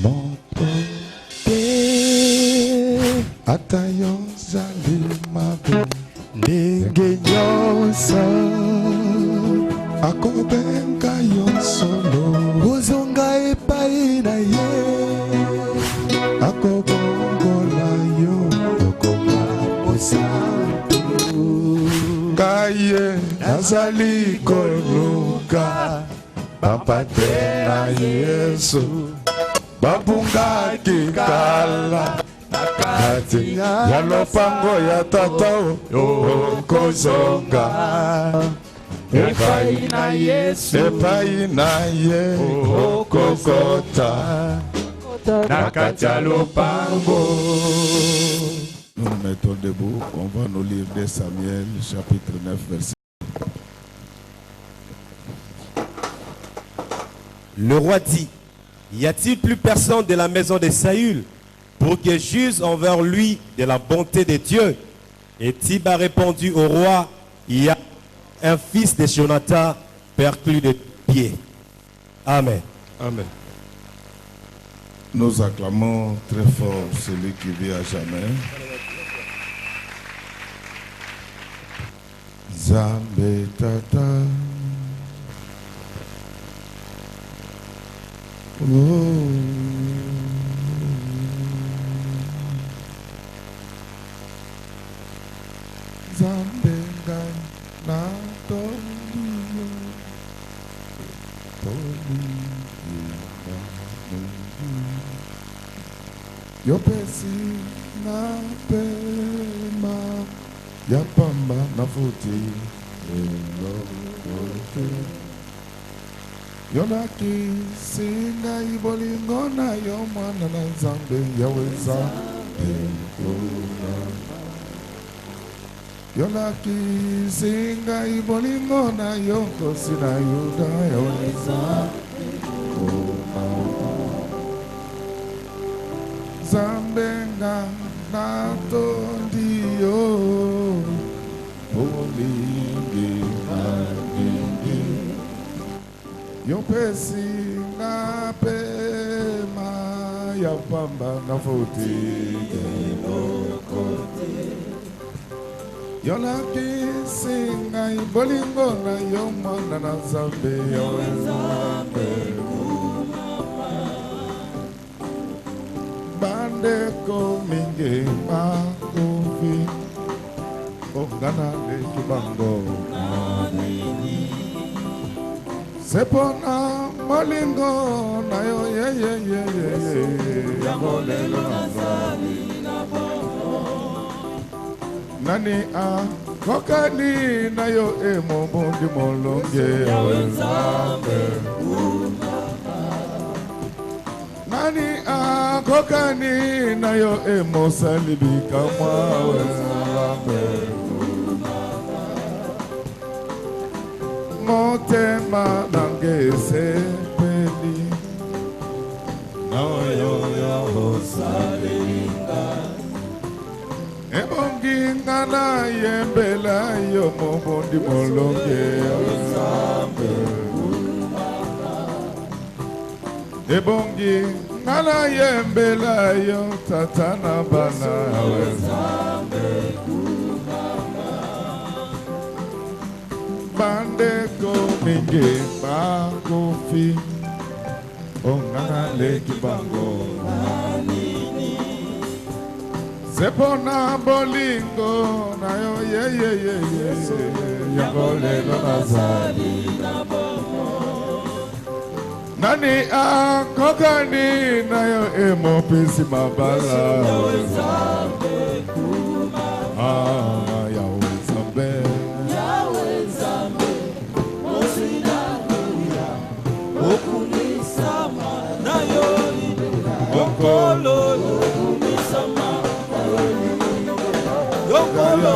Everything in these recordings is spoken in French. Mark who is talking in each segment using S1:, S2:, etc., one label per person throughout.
S1: Montre Atayo Zalimabo
S2: Nengenyosa
S1: Akobenga Yonsolo
S2: Uzonga epai na ye
S1: Akobongola yo Okoba Osantu Kaye Nazali Koluka Papa Tena Yesu Babunga Kikala Nakati Yalopango ya tatao Okozonga
S2: Epai na Yesu
S1: Epai na ye Okokota Nakati Yalopango. Nous nous mettons debout, on va nous lire de Samuel chapitre 9 verset.
S3: Le roi dit, y a-t-il plus personne de la maison de Saül pour que juge envers lui de la bonté de Dieu? Et Tib a répondu au roi, il y a un fils de Jonathan perclus de pied. Amen.
S1: Amen. Nous acclamons très fort celui qui vit à jamais. Zambe Tata. Zambe na Tolio. Yo pesi na pema ya pamba na futi yo na kisinga ibolingo na yo mwana na Nzambe yaweza yo na kisinga ibolingo na yo kosi na Yuda yaweza Zambenga na tondio Olingi na dingi Yopesi na pema Ya pamba na foti Yona kisinga ibolingo na yomana na Zambe Bandeko mingi makofi Ongana de kibango Sepona molingo na yo ye Yamolelo Nani a kokani na yo emo bondi molonge Nani a kokani na yo emo salibi kamwa Motema nange sepeli Na yo salinga Ebongi ngana yembela yo mobondi molonge Ebongi ngana yembela yo tatana bana Bandeko mingi bakofi Ongana leki bango Sepona bolingo na yo ye Yangolelo nazali na bomo Nani a kokani na yo emo pisi mabala Yahweh Zambe Osina Nuya Okunisama na yo Okolo Okunisama Yokolo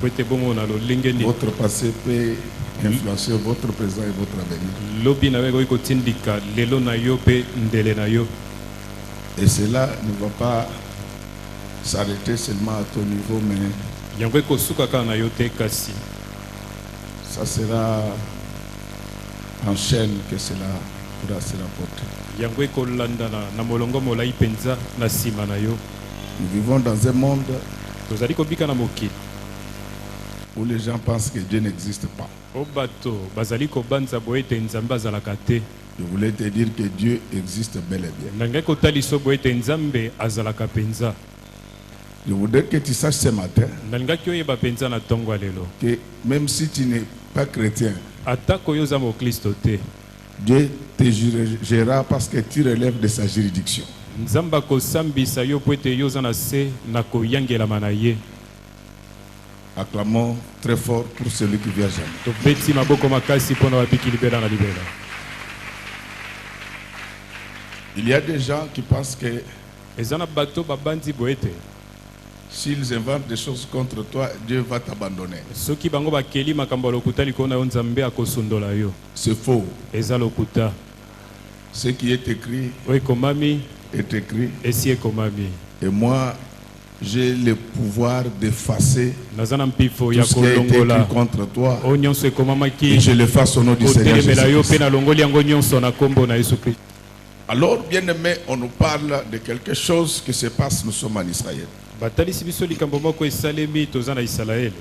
S4: po ete bongo na lolenge nini
S1: Votre passé peut influencer votre présent et votre avenir.
S4: lobi na yo ekoki kotindika lelo na yo mpe ndele na yo.
S1: Et cela ne va pas s'arrêter seulement à ton niveau, mais
S4: yango ekosuka kaka na yo te, kasi
S1: ça sera en chaîne que cela pourra se rapporter.
S4: yango ekolandana na molongo molai mpenza na nsima na yo.
S1: Nous vivons dans un monde
S4: tozali kobika na mokili
S1: où les gens pensent que Dieu n'existe pas.
S4: o bato bazali kobanza boye ete nzambe azalaka te.
S1: Je voulais te dire que Dieu existe bel et bien.
S4: nangai kotalisa boye ete nzambe azalaka mpenza.
S1: Je voudrais que tu saches ce matin
S4: nalingaki oyeba mpenza na ntongo ya lelo
S1: que même si tu n'es pas chrétien,
S4: atako yo oza moklisto te,
S1: Dieu te jugera parce que tu relèves de sa juridiction.
S4: nzambe akosambisa yo po ete yo oza na se na koyangelama na ye.
S1: Acclamons très fort pour celui qui vient jamais.
S4: tobeti maboko makasi mpo na babiki libela na libela.
S1: Il y a des gens qui pensent que
S4: eza na bato babandi boye ete
S1: s'ils inventent des choses contre toi, Dieu va t'abandonner.
S4: soki bango bakeli makambo ya lokuta likolo na yo nzambe akosundola yo.
S1: C'est faux.
S4: eza lokuta.
S1: Ce qui est écrit
S4: oyo ekomami
S1: est écrit.
S4: esi ekomami.
S1: Et moi, j'ai le pouvoir d'effacer
S4: naza na mpifo
S1: tout
S4: ya
S1: ce qui a été
S4: kolongola
S1: écrit contre toi.
S4: oyo nyonso
S1: Et
S4: ekomamaki
S1: je le fasse au nom du Seigneur
S4: kotelemela yo mpe
S1: Jésus-Christ.
S4: nalongoli yango nyonso na nkombo na yesu kristo.
S1: Alors, bien aimé, on nous parle de quelque chose qui se passe, nous sommes en Israël.
S4: batalisi biso likambo moko esalemi toza na isalaele.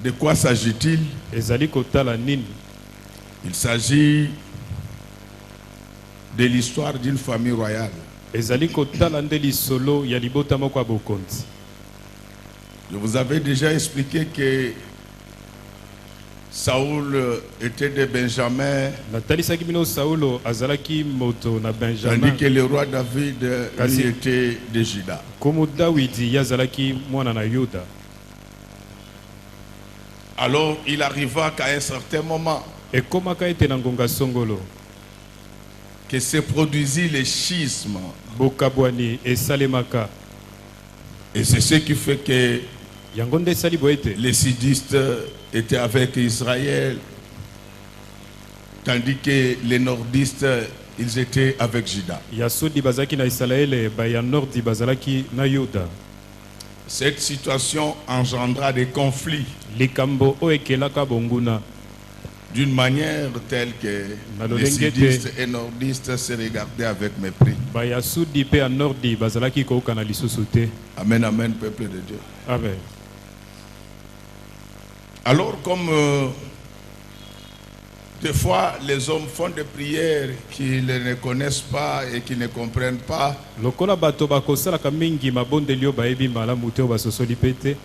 S1: De quoi s'agit-il?
S4: ezali kotala nini?
S1: Il s'agit de l'histoire d'une famille royale.
S4: ezali kotala nde lisolo ya libota moko ya bokonzi.
S1: Je vous avais déjà expliqué que Saoul était de Benjamin,
S4: natalisaki bino saulo azalaki moto na
S1: tandis
S4: benjamin,
S1: que le roi David lui était de Juda.
S4: komo dawidi ye azalaki mwana na yuda.
S1: Alors il arriva qu'à un certain moment
S4: ekomaka ete na ngonga songolo
S1: que se produisit le schisme.
S4: bokabwani esalemaka.
S1: Et c'est ce qui fait que
S4: yango nde esali boye ete
S1: les sudistes étaient avec Israël, tandis que les nordistes, ils étaient avec Juda.
S4: ya sudi bazalaki na isalaele, baya nordi bazalaki na yuda.
S1: Cette situation engendra des conflits
S4: likambo oyo ekelaka bonguna
S1: d'une manière telle que les sudistes et nordistes se regardaient avec mépris.
S4: baya sudi mpe ya nordi bazalaki kouka na lisusu te.
S1: Amen, amen, peuple de Dieu.
S4: amen.
S1: Alors comme des fois les hommes font des prières qu'ils ne connaissent pas et qu'ils ne comprennent pas,
S4: lokola bato bakosalaka mingi mabondeli oyo bayebi malamu te oyo basosoli mpe te,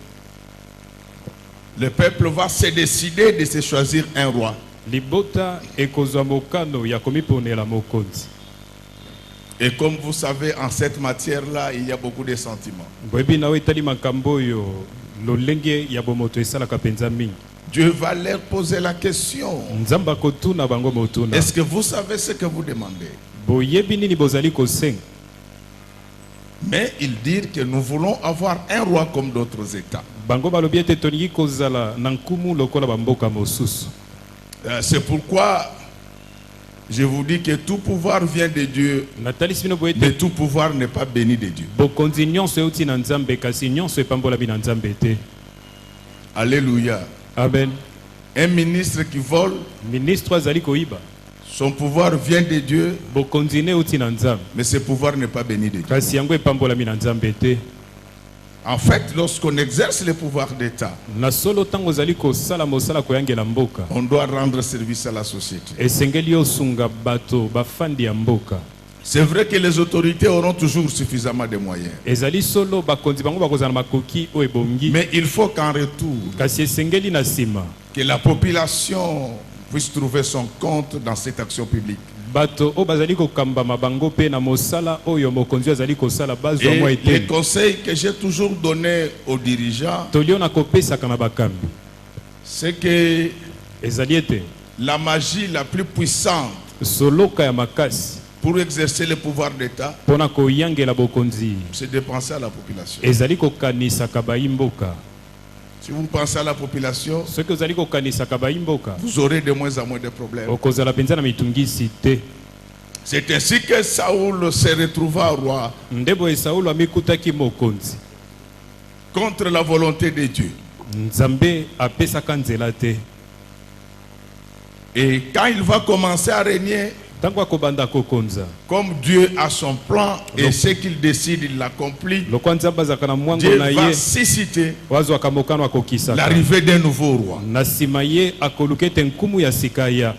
S1: le peuple va se décider de se choisir un roi.
S4: libota ekozwa mokano ya komiponela mokonzi.
S1: Et comme vous savez, en cette matière-là, il y a beaucoup de sentiments.
S4: boyebi na oyo etali makambo oyo lolenge ya bomoto esalaka mpenza mingi.
S1: Dieu va leur poser la question.
S4: nzambe akotuna bango motuna,
S1: Est-ce que vous savez ce que vous demandez?
S4: boyebi nini bozali kosenga?
S1: Mais ils disent que nous voulons avoir un roi comme d'autres États.
S4: bango balobi ete tolingi kozala na nkumu lokola bamboka mosusu.
S1: C'est pourquoi je vous dis que tout pouvoir vient de Dieu,
S4: natalisi bino boye
S1: mais
S4: ete
S1: tout pouvoir n'est pas béni de Dieu.
S4: bokonzi nyonso euti na nzambe, kasi nyonso epambolami na nzambe te.
S1: Alléluia.
S4: amen.
S1: Un ministre qui vole,
S4: ministre azali koyiba,
S1: son pouvoir vient de Dieu,
S4: bokonzi ne euti na nzambe,
S1: mais ce pouvoir n'est pas béni de Dieu.
S4: kasi yango epambolami na nzambe te.
S1: En fait, lorsqu'on exerce le pouvoir d'État,
S4: na solo ntango ozali kosala mosala koyangela mboka,
S1: on doit rendre service à la société.
S4: esengeli osunga bato bafandi ya mboka.
S1: C'est vrai que les autorités auront toujours suffisamment de moyens.
S4: ezali solo bakonzi bango bakozala na makoki oyo ebongi,
S1: Mais il faut qu'en retour,
S4: kasi esengeli na nsima
S1: que la population puisse trouver son compte dans cette action publique.
S4: bato oyo bazali kokambama bango mpe na mosala oyo mokonzi azali kosala bazwa mwa
S1: Et les
S4: eteni.
S1: conseils que j'ai toujours donnés aux dirigeants,
S4: tolio na kopesaka na bakambi
S1: c'est que
S4: ezali ete
S1: la magie la plus puissante
S4: soloka ya makasi
S1: pour exercer le pouvoir d'État,
S4: mpona koyangela bokonzi
S1: c'est de penser à la population.
S4: ezali kokanisaka bayimboka.
S1: Si vous pensez à la population,
S4: soki ozali kokanisaka bayimboka
S1: vous aurez de moins en moins de problèmes.
S4: okozala mpenza na mitungisi te.
S1: C'est ainsi que Saoul se retrouva roi
S4: nde boye saulo amikutaki mokonzi
S1: contre la volonté de Dieu.
S4: nzambe apesaka nzela te.
S1: Et quand il va commencer à régner,
S4: ntango akobanda kokonza
S1: comme Dieu a son plan et ce qu'il décide, il l'accomplit,
S4: lokwa nzambe azalaka na mwango
S1: Dieu
S4: na
S1: va
S4: ye
S1: susciter
S4: wazwaka mokano akokisaka
S1: l'arrivée d'un nouveau roi.
S4: na nsima ye akoluka ete nkumu ya sika ya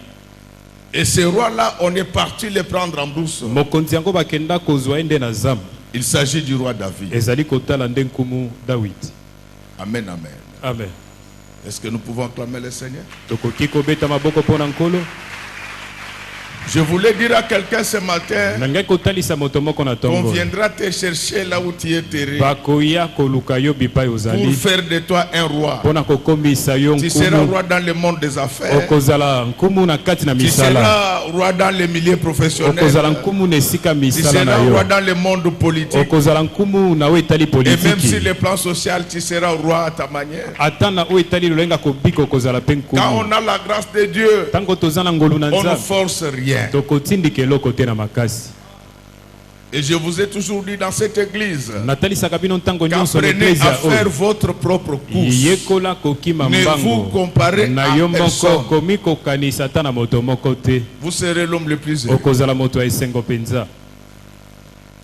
S1: Et ce roi-là, on est parti le prendre en brousse.
S4: mokonzi yango bakenda kozwa ye nde na zamba.
S1: Il s'agit du roi David.
S4: ezali kotala nde nkumu dawidi.
S1: Amen, amen.
S4: amen.
S1: Est-ce que nous pouvons acclamer le Seigneur?
S4: tokoki kobeta maboko mpo na nkolo.
S1: Je voulais dire à quelqu'un ce matin,
S4: nangai kotalisa moto moko na
S1: on
S4: tongo
S1: viendra te chercher là où tu es terré
S4: bakoya koluka yo bipai
S1: pour
S4: ozali
S1: faire de toi un roi.
S4: mpona kokomisa yo
S1: Tu seras
S4: nkumu
S1: roi dans le monde des affaires.
S4: okozala nkumu na kati na
S1: Tu
S4: misala
S1: seras roi dans les milieux professionnels.
S4: okozala nkumu na esika
S1: Tu
S4: misala na
S1: seras roi
S4: yo
S1: dans le monde politique.
S4: okozala nkumu na oyo etali
S1: Et même sur
S4: politiki
S1: le plan social, tu seras roi à ta manière.
S4: ata na oyo etali lolenga kobika okozala mpe
S1: Quand
S4: nkumu.
S1: on a la grâce de Dieu,
S4: ntango toza na ngolu na
S1: on ne
S4: nzambe
S1: force rien.
S4: tokotindika eloko te na makasi.
S1: Et je vous ai toujours dit dans cette église,
S4: natalisaka bino ntango nyonso na
S1: qu'apprenez à
S4: eklezia
S1: faire
S4: oyo
S1: votre propre course.
S4: yekola kokima
S1: Ne vous
S4: mbango
S1: comparez
S4: na
S1: à
S4: yo moko
S1: personne.
S4: komi kokanisa ata na moto moko te.
S1: Vous serez l'homme le plus heureux.
S4: okozala moto ya esengo mpenza.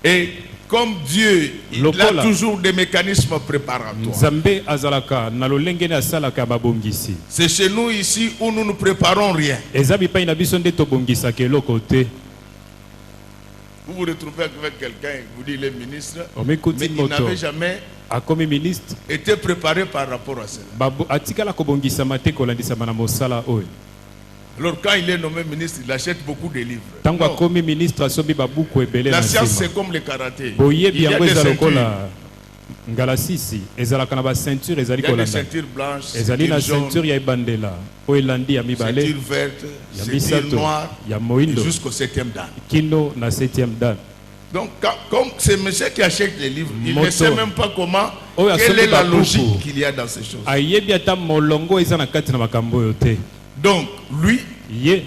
S1: Et comme Dieu, il
S4: Lokola.
S1: a toujours des mécanismes préparatoires.
S4: nzambe azalaka na lolenge nde asalaka ya babongisi.
S1: C'est chez nous ici où nous ne préparons rien.
S4: eza bipai na biso nde tobongisaka eloko te.
S1: Vous vous retrouvez avec quelqu'un et vous dites, il est ministre, mais
S4: omikuti
S1: il
S4: moto
S1: n'avait jamais
S4: akomi ministre
S1: été préparé par rapport à cela.
S4: atikala kobongisama te kolandisama na mosala oyo.
S1: Alors quand il est nommé ministre, il achète beaucoup de livres.
S4: ntango
S1: Non.
S4: akomi ministre asomi babuku ebele
S1: La
S4: na
S1: science,
S4: nsima.
S1: c'est comme le karaté. Il
S4: boyebi
S1: y a
S4: yango
S1: des
S4: eza
S1: ceintures,
S4: lokola ngalasisi ezalaka na baceinture ezali
S1: il y a des
S4: kolanda
S1: ceintures blanches,
S4: ezali na
S1: ceintures
S4: ceinture
S1: jaunes,
S4: ya ebandela oyo elandi ya mibale
S1: ceintures vertes,
S4: ya
S1: ceintures
S4: misato
S1: noires,
S4: ya moindo
S1: jusqu'au 7e dan.
S4: kino na 7e dan.
S1: Donc, comme c'est monsieur qui achète les livres, il ne
S4: Moto.
S1: sait même pas comment,
S4: Oh, il y a
S1: quelle est la
S4: Sobi Babuku.
S1: logique qu'il y a dans ces choses.
S4: ayebi ata molongo eza na kati na makambo oyo te.
S1: Donc, lui,
S4: ye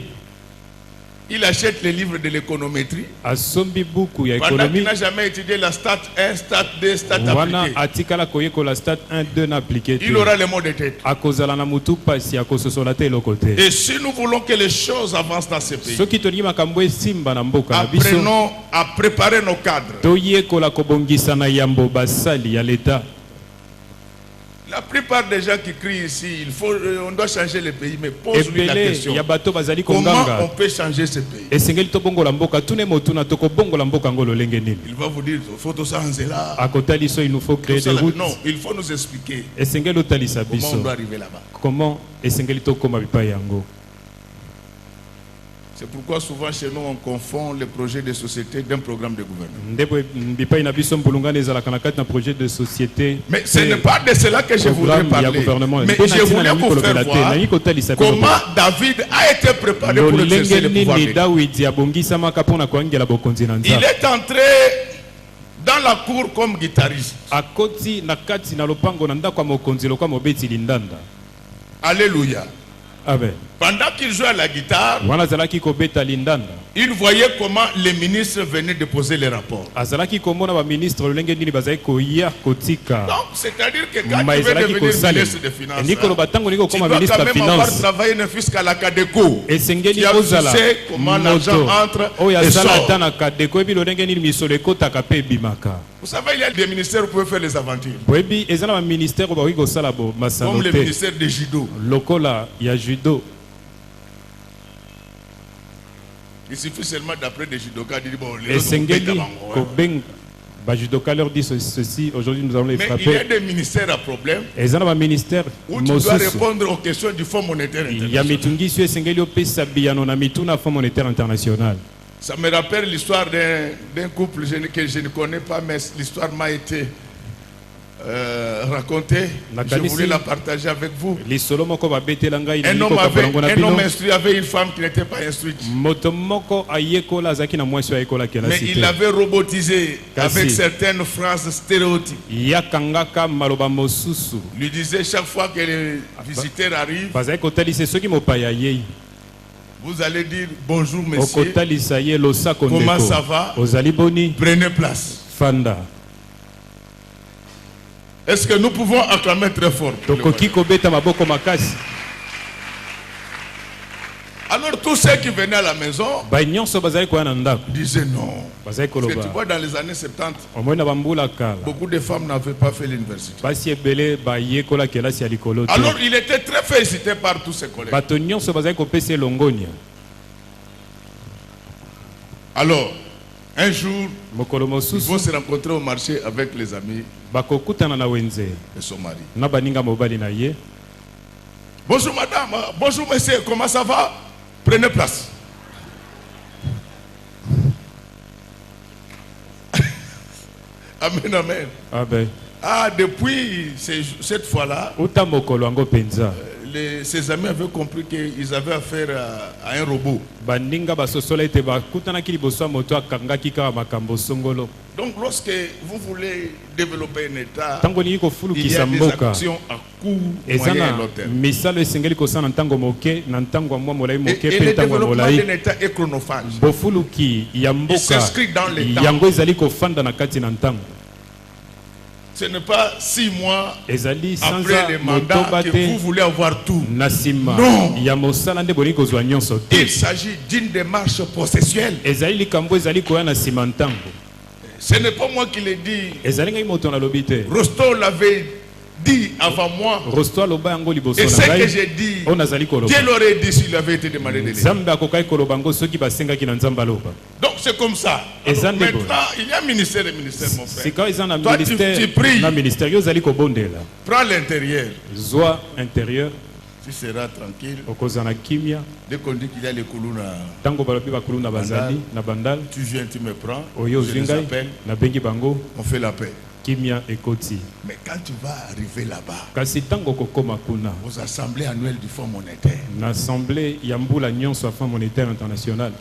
S1: il achète les livres de l'économétrie.
S4: asombi buku ya
S1: Pendant qu'il
S4: ekonomi
S1: n'a jamais étudié la stat 1, stat 2, stat
S4: wana
S1: appliquée.
S4: atikala koyekola stat 1 2 na aplike te.
S1: Il aura les mots de tête.
S4: akozala na mutu pasi akososola te eloko te.
S1: Et si nous voulons que les choses avancent dans ce pays,
S4: soki tolingi makambo esimba na mboka na biso
S1: apprenons à préparer nos cadres.
S4: toyekola kobongisa na yambo basali ya leta.
S1: La plupart des gens qui crient ici, on doit changer le pays, mais pose-lui la
S4: ebele
S1: question.
S4: ya bato bazali
S1: Comment on
S4: konganga
S1: peut changer ce pays?
S4: esengeli tobongola mboka tune motuna tokobongola mboka ngo lolenge nini.
S1: Il va vous dire, il faut tout ça en zéla.
S4: akotali so il nous faut créer
S1: Tout ça
S4: des
S1: là.
S4: routes.
S1: Non, il faut nous expliquer
S4: esengeli otalisa
S1: comment on
S4: biso
S1: doit arriver là-bas.
S4: comment esengeli tokoma bipai yango.
S1: C'est pourquoi souvent chez nous on confond les projets de société d'un programme de gouvernement.
S4: ndebo bipai na biso mbulungana ezalaka na kati na projet de société.
S1: Mais ce n'est pas de cela que je voudrais
S4: programme ya
S1: parler.
S4: gouvernement.
S1: Mais
S4: Mpe na
S1: je
S4: ntina
S1: voulais
S4: nangi
S1: vous
S4: kolobela
S1: faire
S4: te,
S1: voir
S4: nangi kotalisa bino
S1: comment David a été préparé pour exercer
S4: lolenge
S1: le pouvoir
S4: nini
S1: de Dieu.
S4: dawidi abongisamaka mpona koangela bokonzi na
S1: Il
S4: nzambe.
S1: est entré dans la cour comme guitariste.
S4: akoti na kati na lopango na ndako ya mokonzi lokwa mobeti lindanda.
S1: Alléluia.
S4: amen.
S1: Pendant qu'il jouait à la guitare,
S4: wana azalaki kobeta lindanda
S1: il voyait comment les ministres venaient déposer les rapports.
S4: azalaki komona baministre lolenge nini bazali koya kotika
S1: Donc, c'est-à-dire que quand
S4: ma
S1: tu veux
S4: ezalaki
S1: devenir
S4: kosalela
S1: ministre des Finances,
S4: endi koloba ntango nini
S1: tu
S4: kokoma
S1: dois
S4: ministre
S1: quand
S4: ya
S1: même avoir
S4: finance
S1: travaillé ne fût qu'à la Cadeco.
S4: esengeli
S1: Tu as
S4: kozala
S1: sais comment l'argent
S4: moto
S1: entre
S4: oyo
S1: et
S4: asala
S1: sort.
S4: ata na kadeko ebi lolenge nini misolo ekotaka mpe ebimaka.
S1: Vous savez, il y a des ministères où vous pouvez faire les aventures.
S4: boyebi eza na baministère oyo bakoki kosala
S1: Comme
S4: masano
S1: le
S4: te
S1: ministère de Judo.
S4: lokola ya judo.
S1: Il suffit seulement d'après des judokas de dire bon, les autres,
S4: esengeli
S1: on paye d'abord, hein.
S4: kobenga bajudoka leur dit ceci aujourd'hui nous allons les
S1: Mais il y a
S4: frapper.
S1: des ministères à problème
S4: eza na baministère
S1: où tu dois
S4: mosusu
S1: répondre aux questions du Fonds monétaire
S4: ya
S1: international.
S4: mitungisi oyo esengeli opesa biyano na mituna Fonds monétaire international.
S1: Ça me rappelle l'histoire d'un couple que je ne connais pas, mais l'histoire m'a été raconter. Je
S4: Nakanisi.
S1: voulais la partager avec vous.
S4: lisolo moko babetela ngai
S1: Un
S4: naliko kapalango na
S1: homme
S4: bino
S1: instruit avait une femme qui n'était pas instruite.
S4: moto moko ayekola azalaki na mwasi oyo ayekolaki
S1: Mais
S4: elasi
S1: il
S4: te
S1: l'avait robotisé
S4: Kasi.
S1: avec certaines phrases stéréotypes.
S4: yakangaka maloba mosusu
S1: Il lui disait chaque fois que les visiteurs arrivent,
S4: bazali kotalisa soki mopaya yei
S1: vous allez dire bonjour monsieur,
S4: okotalisa ye losako
S1: Comment ça
S4: ndeko
S1: va?
S4: ozali boni
S1: prenez place.
S4: fanda
S1: Est-ce que nous pouvons acclamer très fort?
S4: tokoki kobeta maboko makasi
S1: Alors tous ceux qui venaient à la maison
S4: banyonso bazali koya na ndako
S1: disaient non.
S4: bazali
S1: Parce que tu
S4: koloba
S1: vois, dans les années 70,
S4: omoi na bambula kala
S1: beaucoup de femmes n'avaient pas fait l'université.
S4: basi ebele bayekolaki elasi ya likolo te
S1: Alors il était très félicité par tous ses collègues.
S4: bato nyonso bazali kopesa elongonia
S1: Alors, un jour,
S4: mokolo
S1: ils vont
S4: mosusu
S1: se rencontrer au marché avec les amis
S4: bakokutana na wenze
S1: de son mari.
S4: na baninga mobali na ye
S1: Bonjour madame, bonjour monsieur, comment ça va? Prenez place. Amen, amen.
S4: abe
S1: Ah, depuis cette fois-là,
S4: uta mokolo yango mpenza
S1: ses amis avaient compris qu'ils avaient affaire à un robot.
S4: baninga basosola ete bakutanaki liboso ya moto akangaki kaka makambo songolo
S1: Donc lorsque vous voulez développer un État,
S4: ntango olingi
S1: il y a
S4: kofulukisa
S1: des
S4: mboka
S1: actions à court,
S4: eza
S1: moyen et
S4: na
S1: long terme.
S4: misala esengeli kosala na ntango moke na ntango ya mwa molai moke
S1: Et
S4: mpe
S1: le
S4: ntango ya
S1: développement
S4: molai
S1: d'un État est chronophage.
S4: bofuluki ya mboka
S1: s'inscrit dans les temps.
S4: yango ezali kofanda na kati na ntango
S1: Ce n'est pas 6 mois
S4: ezali sanza
S1: après le mandat
S4: motoba
S1: que
S4: te
S1: vous voulez avoir tout.
S4: na nsima
S1: Non.
S4: ya mosala nde bolingi kozwa nyonso te
S1: Il s'agit d'une démarche processuelle.
S4: ezali likambo ezali koya na nsima ntango
S1: Ce n'est pas moi qui l'ai dit.
S4: ezali ngai moto nalobi te
S1: Rosto l'avait dit avant moi.
S4: rosto aloba yango liboso
S1: Et
S4: na
S1: ce que
S4: ngai
S1: j'ai dit,
S4: oyo nazali koloba
S1: Dieu l'aurait dit s'il avait été demandé de le dire.
S4: nzambe akokaki koloba yango soki basengaki na nzambe aloba
S1: Donc c'est comme ça.
S4: Eza
S1: Alors,
S4: nde boye.
S1: maintenant, il y a ministère et ministère, mon frère.
S4: sika eza na
S1: Toi, tu
S4: ministère
S1: pries.
S4: na ministère yo ozali kobondela
S1: Prends l'intérieur.
S4: zwa intérieur
S1: Tu seras tranquille.
S4: okozala na kimia
S1: Dès qu'on dit qu'il y a les Koulouna,
S4: ntango balobi bakulu na bazali na bandal
S1: tu viens, tu me prends.
S4: oyo
S1: Je
S4: ozwi
S1: les
S4: ngai
S1: appelle.
S4: nabengi bango
S1: On fait la paix.
S4: kimia ekoti
S1: Mais quand tu vas arriver là-bas,
S4: kasi ntango okokoma kuna
S1: aux assemblées annuelles du Fonds monétaire,
S4: na assemblée ya mbula nyonso ya Fonds monétaire international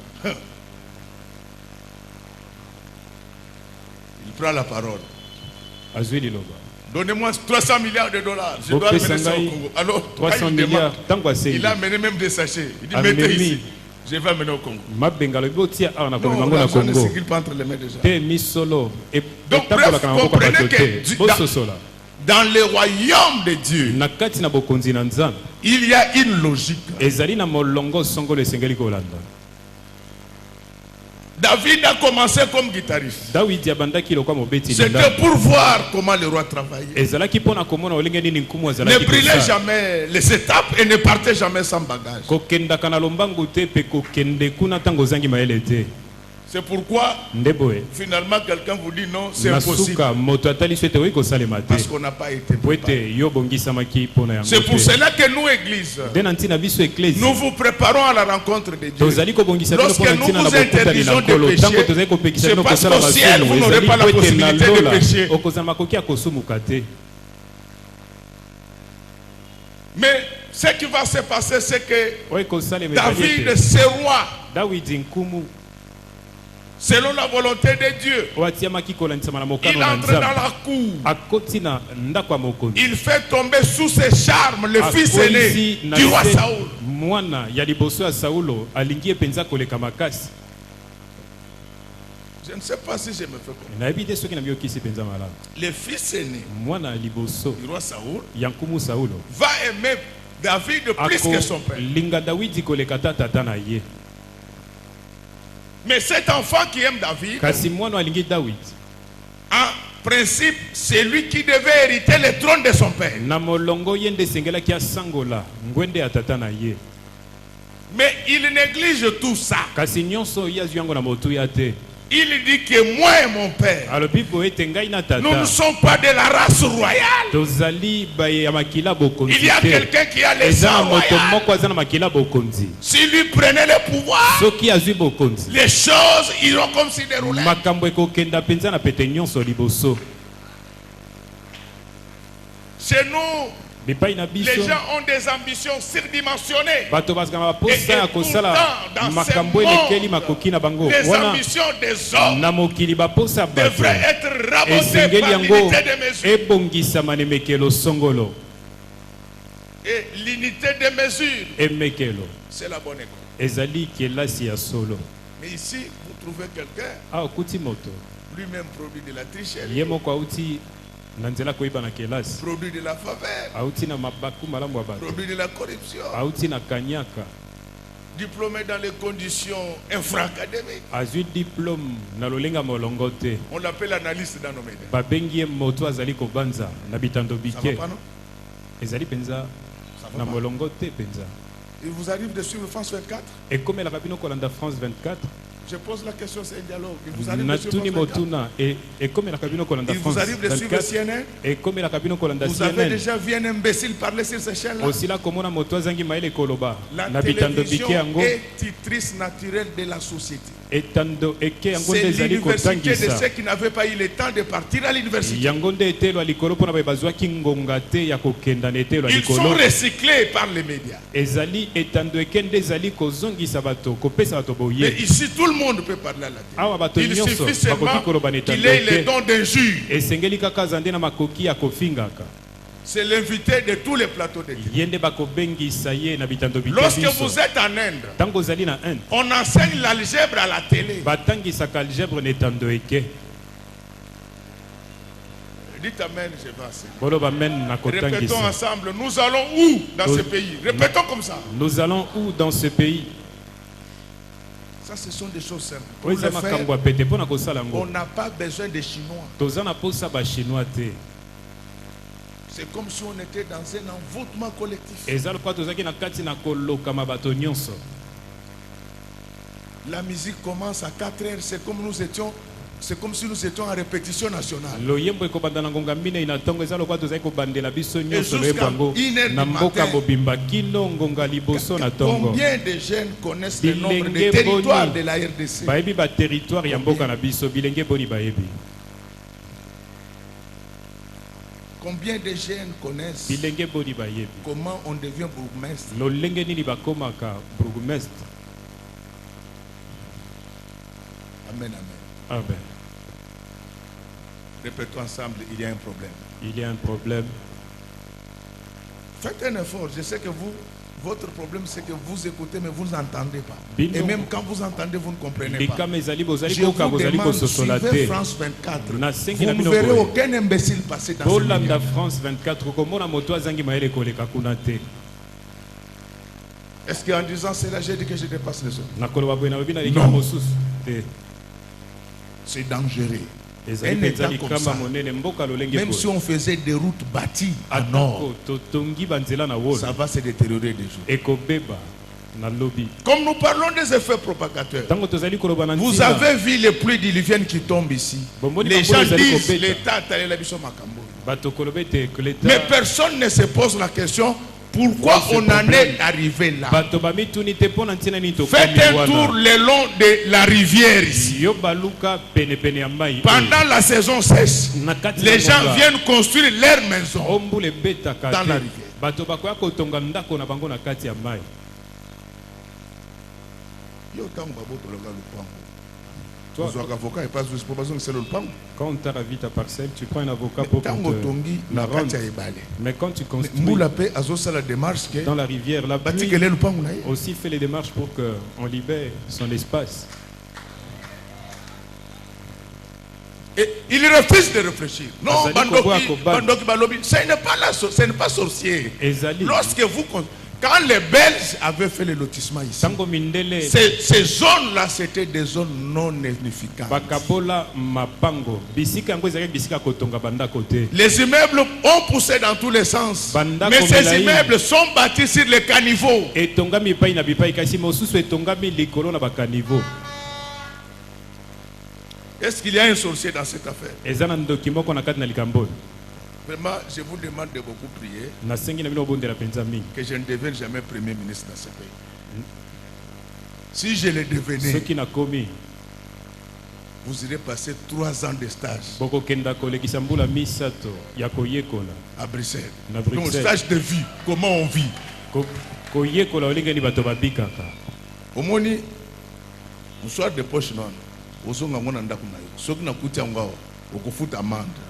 S1: il prend la parole.
S4: azwi liloba
S1: Donnez-moi 300 milliards de dollars. Je dois
S4: Bopesa
S1: amener ça au
S4: ngai
S1: Congo. Alors,
S4: 300
S1: quand il
S4: milliards
S1: demande,
S4: ntango asengi
S1: il a amené même des sachets. Il dit,
S4: Amemi.
S1: mettez ici. Je vais amener au Congo.
S4: mabenga lobi otia awa na komema
S1: Non,
S4: yango na
S1: l'argent ne
S4: congo
S1: circule pas entre les mains des gens.
S4: te misolo
S1: Donc,
S4: etambolaka na
S1: bref,
S4: maboko ya bato
S1: comprenez que
S4: te
S1: du-
S4: bososola
S1: Dans le royaume de Dieu,
S4: na kati na bokonzi na nzambe
S1: il y a une logique.
S4: ezali na molongo songolo esengeli kolanda
S1: David a commencé comme guitariste.
S4: dawidi abandaki lokwa mobeti
S1: C'était
S4: linda
S1: pour voir comment le roi travaillait.
S4: ezalaki mpo na komona olenge nini nkumu
S1: Ne
S4: azalaki
S1: brûlez
S4: kosala.
S1: jamais les étapes et ne partez jamais sans bagage.
S4: kokendaka na lombangu te mpe kokende kuna ntango ozangi mayele te
S1: C'est pourquoi,
S4: nde boye
S1: finalement, quelqu'un vous dit non, c'est
S4: na
S1: impossible.
S4: suka moto atali so ete oyi kosalema te
S1: Parce qu'on n'a pas été
S4: po
S1: préparé.
S4: ete yo obongisamaki mpo na
S1: C'est
S4: yango
S1: pour
S4: te
S1: cela que nous, Église,
S4: nde na ntina biso eklesi
S1: nous vous préparons à la rencontre de Dieu.
S4: tozali kobongisa bino
S1: Lorsque
S4: mpo na
S1: nous
S4: ntina na
S1: vous
S4: bokutani na
S1: interdigeons
S4: nkolo
S1: de
S4: ntango
S1: pécher,
S4: tozali kopekisa
S1: c'est
S4: bino
S1: parce
S4: kosala
S1: qu'au ciel, vous
S4: masumu
S1: n'aurez
S4: ezali
S1: pas la
S4: po ete na
S1: possibilité de
S4: lola
S1: pécher.
S4: okozala makoki ya kosumuka te
S1: Mais ce qui va se passer, c'est que
S4: oyo ekosalema ezali
S1: David,
S4: ete
S1: ce roi,
S4: dawidi nkumu
S1: selon la volonté de Dieu,
S4: oyo atiamaki kolandisama na
S1: il
S4: mokano na
S1: entre dans
S4: nzambe
S1: la cour.
S4: akoti na ndako ya mokonzi
S1: Il fait tomber sous ses charmes le fils aîné
S4: akweyisi na
S1: du roi
S4: se
S1: Saoul.
S4: mwana ya liboso ya saulo alingi ye mpenza koleka makasi
S1: Je ne sais pas si je me fais comprendre.
S4: nayebi te soki na miyokisi mpenza malamu
S1: Le fils aîné
S4: mwana ya liboso
S1: du roi Saoul
S4: ya nkumu saulo
S1: va aimer David plus que son père.
S4: akolinga dawidi koleka ta tata na ye
S1: Mais cet enfant qui aime David,
S4: kasi mwana alingi dawidi
S1: en principe, c'est lui qui devait hériter le trône de son père.
S4: na molongo ye nde esengelaki asangola ngwende ya tata na ye
S1: Mais il néglige tout ça.
S4: kasi nyonso oyo azwi yango na motuya te
S1: Il dit que moi et mon père,
S4: alobi boye ete ngai na
S1: nous ne
S4: tata
S1: sommes pas de la race royale.
S4: tozali baye ya makila bokonzi
S1: Il y a
S4: te
S1: quelqu'un qui a les
S4: eza na
S1: sangs
S4: moto
S1: royaux.
S4: moko aza na makila bokonzi
S1: S'il lui prenait le pouvoir,
S4: soki azwi bokonzi
S1: les choses iront comme s'ils déroulaient.
S4: makambo ekokenda mpenza na pete nyonso liboso
S1: Chez nous,
S4: bipai na biso
S1: les gens ont des ambitions surdimensionnées.
S4: bato bazanga baposa ya
S1: Et pourtant,
S4: kosala
S1: dans
S4: makambo
S1: ce
S4: elekeli
S1: monde,
S4: makoki na bango
S1: les
S4: wana
S1: ambitions des hommes
S4: na mokili baposa ya bato
S1: devraient être rabotées
S4: esengeli
S1: par
S4: yango
S1: l'unité des mesures.
S4: ebongisama na emekelo songolo
S1: Et l'unité des mesures,
S4: emekelo
S1: c'est la bonne école.
S4: ezali kelasi ya solo
S1: Mais ici, vous trouvez quelqu'un,
S4: akuti moto
S1: lui-même produit de la tricherie,
S4: ye moko auti na nzela koyiba na kelasi
S1: produit de la faveur,
S4: auti na mabaku malamu ya bato
S1: produit de la corruption,
S4: auti na kanyaka
S1: diplômé dans les conditions infra-académiques.
S4: azwi diplôme na lolenga molongo te
S1: On l'appelle analyste dans nos médias.
S4: babengi ye moto azali kobanza na bitando
S1: Ça va
S4: bike
S1: pas, non?
S4: ezali mpenza
S1: Ça va
S4: na
S1: pas.
S4: molongo te mpenza
S1: Il vous arrive de suivre France 24?
S4: ekomelaka bino kolanda France 24
S1: Je pose la question, c'est un dialogue. Il vous arrive de suivre
S4: natuni
S1: France 24?
S4: motuna ekomelaka bino kolanda
S1: Il vous
S4: France
S1: arrive de suivre
S4: 24
S1: CNN?
S4: ekomelaka bino kolanda
S1: Vous avez
S4: CNN
S1: déjà vu un imbécile parler sur ces chaînes-là?
S4: osila komona moto azangi mayele koloba
S1: La
S4: na bitando
S1: télévision
S4: bike yango
S1: est titrice naturelle de la société.
S4: etando eke yango nde
S1: C'est
S4: ezali
S1: l'université de
S4: kotangisa
S1: ceux qui n'avaient pas eu le temps de partir à l'université.
S4: yango nde etelo ya likolo mpona baye bazwaki ngonga te ya kokenda na etelo ya
S1: Ils sont
S4: likolo
S1: recyclés par les médias.
S4: ezali etando eke nde ezali kozongisa bato kopesa bato
S1: Mais
S4: boye
S1: ici, tout le monde peut parler à la
S4: awa bato
S1: télé. Il
S4: nyonso
S1: suffit
S4: bakoki
S1: seulement
S4: koloba na
S1: qu'il
S4: etando
S1: ait les
S4: eke
S1: dons d'injure.
S4: esengeli kaka aza nde na makoki ya kofingaka
S1: C'est l'invité de tous les plateaux de télé.
S4: ye nde bakobengisa ye na bitando bike
S1: Lorsque
S4: biso
S1: vous êtes en Inde,
S4: ntango ozali na Inde
S1: on enseigne l'algèbre à la télé.
S4: batangisaka algèbre na etando eke
S1: Dites Amen, je vais assez.
S4: boloba men na
S1: Répétons
S4: kotangisa
S1: ensemble, nous allons où dans
S4: Nous-
S1: ce pays? Répétons comme ça.
S4: nous allons où dans ce pays
S1: Ça, ce sont des choses simples. Pour
S4: oyo
S1: le
S4: eza makambo
S1: faire,
S4: ya pete mpo na kosala
S1: on
S4: yango
S1: n'a pas besoin des Chinois.
S4: toza na posa bachinois te
S1: C'est comme si on était dans un envoûtement collectif.
S4: eza lokwa tozalaki na kati na kolokama bato nyonso
S1: La musique commence à 4 heures, c'est comme si nous étions en répétition nationale.
S4: loyembo ekobanda na ngonga minei na ntongo eza lokwa tozali kobandela biso nyonso
S1: jusqu'à
S4: loyembo yango
S1: 1 heure
S4: na
S1: du
S4: mboka
S1: matin.
S4: mobimba kino ngonga liboso na ntongo
S1: Combien de jeunes connaissent le nombre de
S4: Bilenge
S1: territoires
S4: boni.
S1: de la RDC?
S4: bayebi baterritoire ya mboka na biso bilenge boni bayebi
S1: Combien de jeunes connaissent
S4: bilenge boni bayebi
S1: comment on devient bourgmestre?
S4: lolenge nini bakomaka bourgmestre
S1: Amen, amen.
S4: amen
S1: Répétons ensemble, il y a un problème.
S4: il y a un problème
S1: Faites un effort. Je sais que votre problème, c'est que vous écoutez, mais vous n'entendez pas.
S4: Bino-
S1: Et même quand vous entendez, vous ne comprenez pas.
S4: likama ezali bozali
S1: Je vous
S4: koka bozali
S1: demande,
S4: kososola
S1: suivez
S4: te
S1: France 24.
S4: Nasengi
S1: Vous
S4: na
S1: ne
S4: bino
S1: verrez
S4: boye.
S1: aucun imbécile passer dans ce
S4: bolanda
S1: milieu.
S4: France 24 komona moto azangi mayele koleka kuna te
S1: Est-ce qu'en disant cela, j'ai dit que je dépasse les autres?
S4: nakoloba boye nalobi
S1: Non.
S4: nalikama mosusu te
S1: C'est dangereux.
S4: ezali
S1: Un
S4: mpenza
S1: état comme
S4: likama
S1: ça,
S4: monene mboka lolenge
S1: même si
S4: boye
S1: on faisait des routes bâties à
S4: atako
S1: nord,
S4: totongi banzela na wolo
S1: ça va se détériorer des jours.
S4: ekobeba na lobi
S1: Comme nous parlons des effets propagateurs,
S4: ntango tozali koloba na
S1: vous
S4: ntina
S1: avez vu les pluies diluviennes qui tombent ici.
S4: Bomoni
S1: Les
S4: Makambo
S1: gens
S4: ezali
S1: disent
S4: kobeta.
S1: l'État a taillé la biso makambo.
S4: bato koloba ete koleta
S1: Mais personne ne se pose la question pourquoi
S4: Ouais,
S1: on
S4: c'est
S1: en
S4: problème.
S1: est arrivé là.
S4: bato bamituni te mpo na ntina nini
S1: Faites
S4: tokomi
S1: un tour
S4: wana
S1: le long de la rivière ici.
S4: yo baluka penepene ya mai
S1: Pendant la saison sèche,
S4: na kati
S1: les
S4: na
S1: gens
S4: ngonga,
S1: viennent construire leur maison.
S4: ombula ebetaka
S1: Dans la
S4: te
S1: rivière.
S4: bato bakoya kotonga ndako na bango na kati ya mai
S1: Yo tango babotoloka lupango.
S4: Toi,
S1: Ozwaka avocat et pas juste pour besoin que c'est le lupango.
S4: quand tu as ta parcelle, tu prends un avocat pour qu'on
S1: Tango tongi
S4: te
S1: na
S4: la
S1: kati
S4: rende.
S1: ya ebale.
S4: Mais quand tu construis
S1: Mbula pe azosala démarche que
S4: dans la rivière, la pluie
S1: batikele lupango na ye.
S4: aussi fait les démarches pour qu'on libère son espace.
S1: Et il refuse de réfléchir. Non,
S4: Azali
S1: bandoki,
S4: koboya kobana.
S1: bandoki balobi, ce n'est pas là, ce n'est pas sorcier.
S4: Ezali.
S1: Lorsque quand les Belges avaient fait le lotissement ici,
S4: Tango mindele
S1: ces zones-là, c'était des zones non édificantes.
S4: bakabola mapango. Bisika yango ezali bisika kotonga banda côté.
S1: Les immeubles ont poussé dans tous les sens.
S4: Banda
S1: Mais ces
S4: Komelaï.
S1: immeubles sont bâtis sur les caniveaux.
S4: Etongami pai na bipai kasi mosusu etongami likolo na bakanivo.
S1: Est-ce qu'il y a un sorcier dans cette affaire?
S4: Ezana ndoki moko na kati na likambo.
S1: Vraiment, je vous demande de beaucoup prier
S4: Nasengi na bino bondela penza mingi.
S1: que je ne devienne jamais premier ministre dans ce pays. Si je le devenais,
S4: Ceux qui na komi
S1: vous irez passer 3 ans de stage
S4: bokokenda kolekisa mbula misato ya koyekola
S1: à Bruxelles.
S4: Na
S1: Donc,
S4: Bruxelles.
S1: stage de vie, comment on vit.
S4: koyekola olingeni bato babikaka
S1: Au moni, on soit de poche non. Au son on a ndaku na yo. Soki na kuti yango au kofuta amende.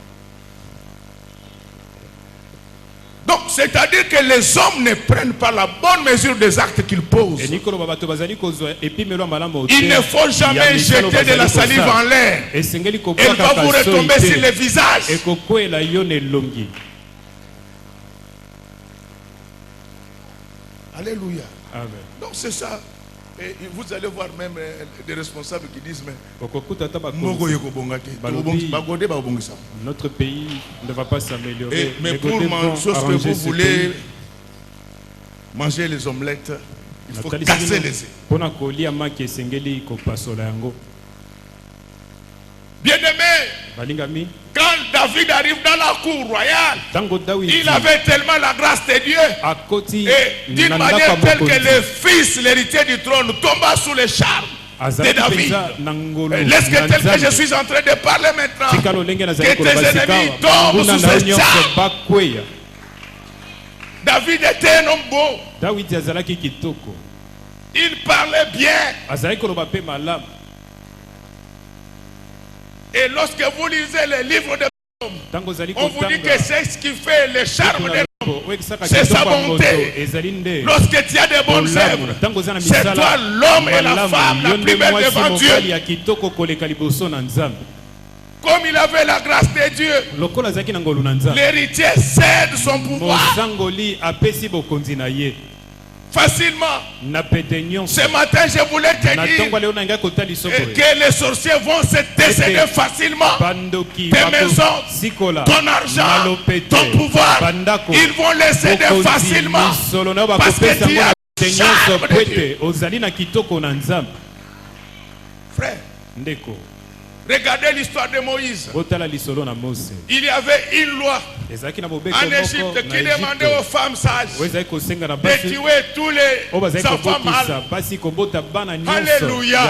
S1: Donc, c'est-à-dire que les hommes ne prennent pas la bonne mesure des actes qu'ils posent.
S4: Et nikolo bato bazali kozwa epimelo malamu
S1: Il ne faut jamais jeter de la salive en l'air.
S4: esengeli
S1: Elle va vous retomber sur le visage.
S4: ekokwela yo na elongi.
S1: Alléluia.
S4: Amen.
S1: Donc, c'est ça. Et vous allez voir même des responsables qui disent, mais
S4: Okokuta ata
S1: Moko
S4: bakonzi.
S1: yoko bongake.
S4: Balobi.
S1: Bagode ba bongisa.
S4: Notre pays ne va pas s'améliorer.
S1: Mais
S4: Les
S1: pour
S4: Godés vont
S1: manger,
S4: arranger
S1: vous
S4: ce
S1: voulez
S4: pays.
S1: manger les omelettes, il faut
S4: Natali
S1: casser
S4: Sino,
S1: les œufs.
S4: pona kolia maki esengeli kopasola yango.
S1: Bien-aimé,
S4: Balingami,
S1: quand David arrive dans la cour royale,
S4: tango Dawidi
S1: il avait tellement la grâce de Dieu.
S4: akoti
S1: Et d'une
S4: na
S1: manière
S4: ndako
S1: telle que
S4: mokonzi.
S1: le fils, l'héritier du trône, tomba sous le charme de
S4: Azali
S1: David.
S4: penza na ngolo.
S1: Laisse que
S4: na
S1: tel que je
S4: Nzambe.
S1: suis en train de parler maintenant,
S4: Tikalo lenge nazali
S1: que tes
S4: koloba
S1: ennemis
S4: sikawa.
S1: tombent
S4: Nguna
S1: sous
S4: na
S1: ce
S4: nyonso
S1: charme.
S4: bakweya.
S1: David était un homme beau.
S4: Dawidi azalaki kitoko.
S1: Il parlait bien.
S4: Azali koloba pe malamu.
S1: Et lorsque vous lisez les livres de
S4: Tango zali
S1: on vous dit que
S4: kotanga.
S1: c'est ce qui fait le charme de l'homme. C'est
S4: C'est
S1: sa
S4: sa
S1: bonté.
S4: bonté.
S1: Lorsque tu as de bonnes œuvres, c'est toi l'homme et la femme la plus belle devant Dieu. Comme il avait la grâce de Dieu, l'héritier cède son pouvoir facilement. Ce matin, je voulais te dire que les sorciers vont se décéder facilement. Tes maisons, ton argent, ton pouvoir, ils vont les céder facilement parce que tu as le charme de Dieu. Frère, regardez l'histoire de Moïse. Il y avait une loi en Égypte qui demandait aux femmes sages de tuer tous les enfants mâles. Alléluia.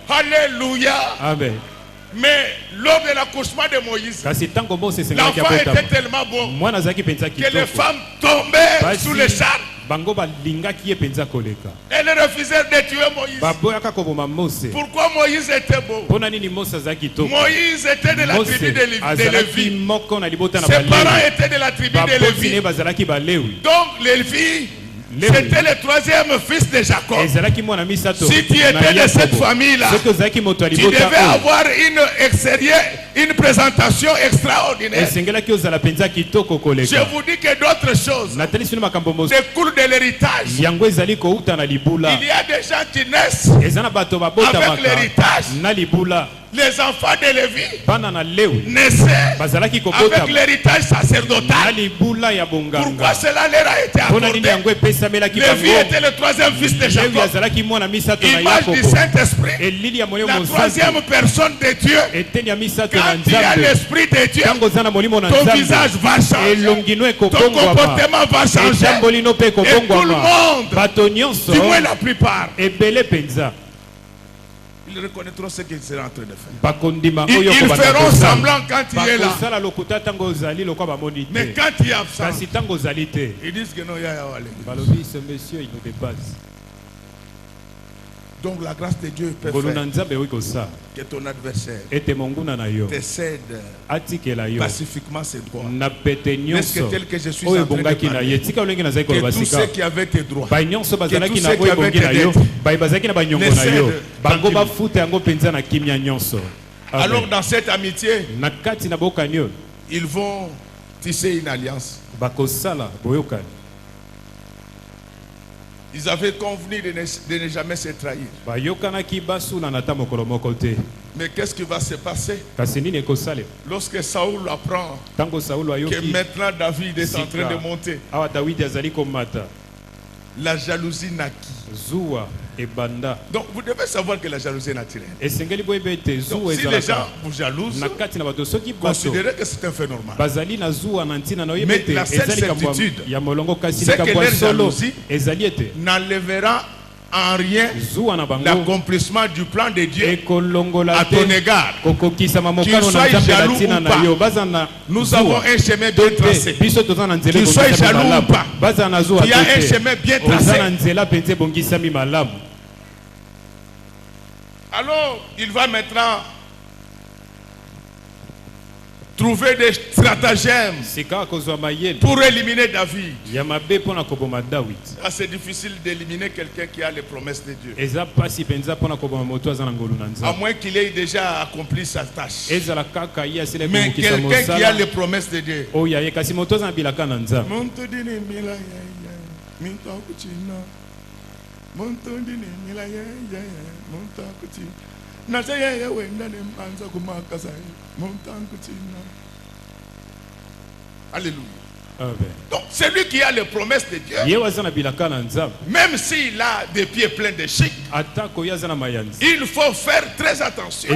S1: Alléluia.
S4: Amen.
S1: Mais lors de l'accouchement de Moïse, l'enfant était tellement beau que les femmes tombaient sous les chars. Elles refusèrent de tuer Moïse. Pourquoi Moïse était beau? Moïse était de la tribu de Lévi. Ses parents étaient de la tribu de Lévi. Donc Lévi, c'était le troisième fils de Jacob. Si tu étais de cette famille-là, tu devais avoir une présentation extraordinaire. Je vous dis que d'autres choses découlent de l'héritage. Il y a des gens qui naissent avec l'héritage. Les enfants de Lévi naissaient avec l'héritage sacerdotal. Pourquoi cela leur a été accordé? Lévi était le troisième fils de Jacob. Image du Saint-Esprit. La troisième personne de Dieu. Quand il y a l'Esprit de Dieu, ton visage va changer. Ton comportement va changer. Et tout le monde, du moins la plupart, ils reconnaîtront ce qu'ils seront en train de faire. Ils feront semblant quand il est là. Mais quand il est absent, ils disent que non, il y a
S4: ce monsieur, il nous dépasse.
S1: Donc la grâce de Dieu peut faire que ton adversaire te cède pacifiquement ses droits. N'est-ce que tel que je suis en train de parler, que tous ceux qui avaient tes droits, que tous ceux qui avaient tes dettes, alors dans cette amitié, ils vont tisser une alliance. Ils avaient convenu de ne jamais se trahir. Mais qu'est-ce qui va se passer lorsque Saoul apprend que maintenant David est en train de monter? La jalousie naquit. Donc vous devez savoir que la jalousie est naturelle. Donc, si les gens vous jalousent, considérez que c'est un fait normal. Mais la seule certitude, c'est que leur jalousie n'enlèvera
S5: en rien l'accomplissement du plan de Dieu à ton égard. Qu'il soit jaloux ou pas, nous avons un chemin bien tracé. Qu'il soit jaloux ou pas, il y a un chemin bien tracé. Alors, il va maintenant trouver des stratagèmes pour éliminer David. C'est difficile d'éliminer quelqu'un qui a les promesses de Dieu. À moins qu'il ait déjà accompli sa tâche. Mais quelqu'un qui a les promesses de Dieu. Alléluia. Donc celui qui a les promesses de Dieu, même s'il a des pieds pleins de chic, il faut faire très attention,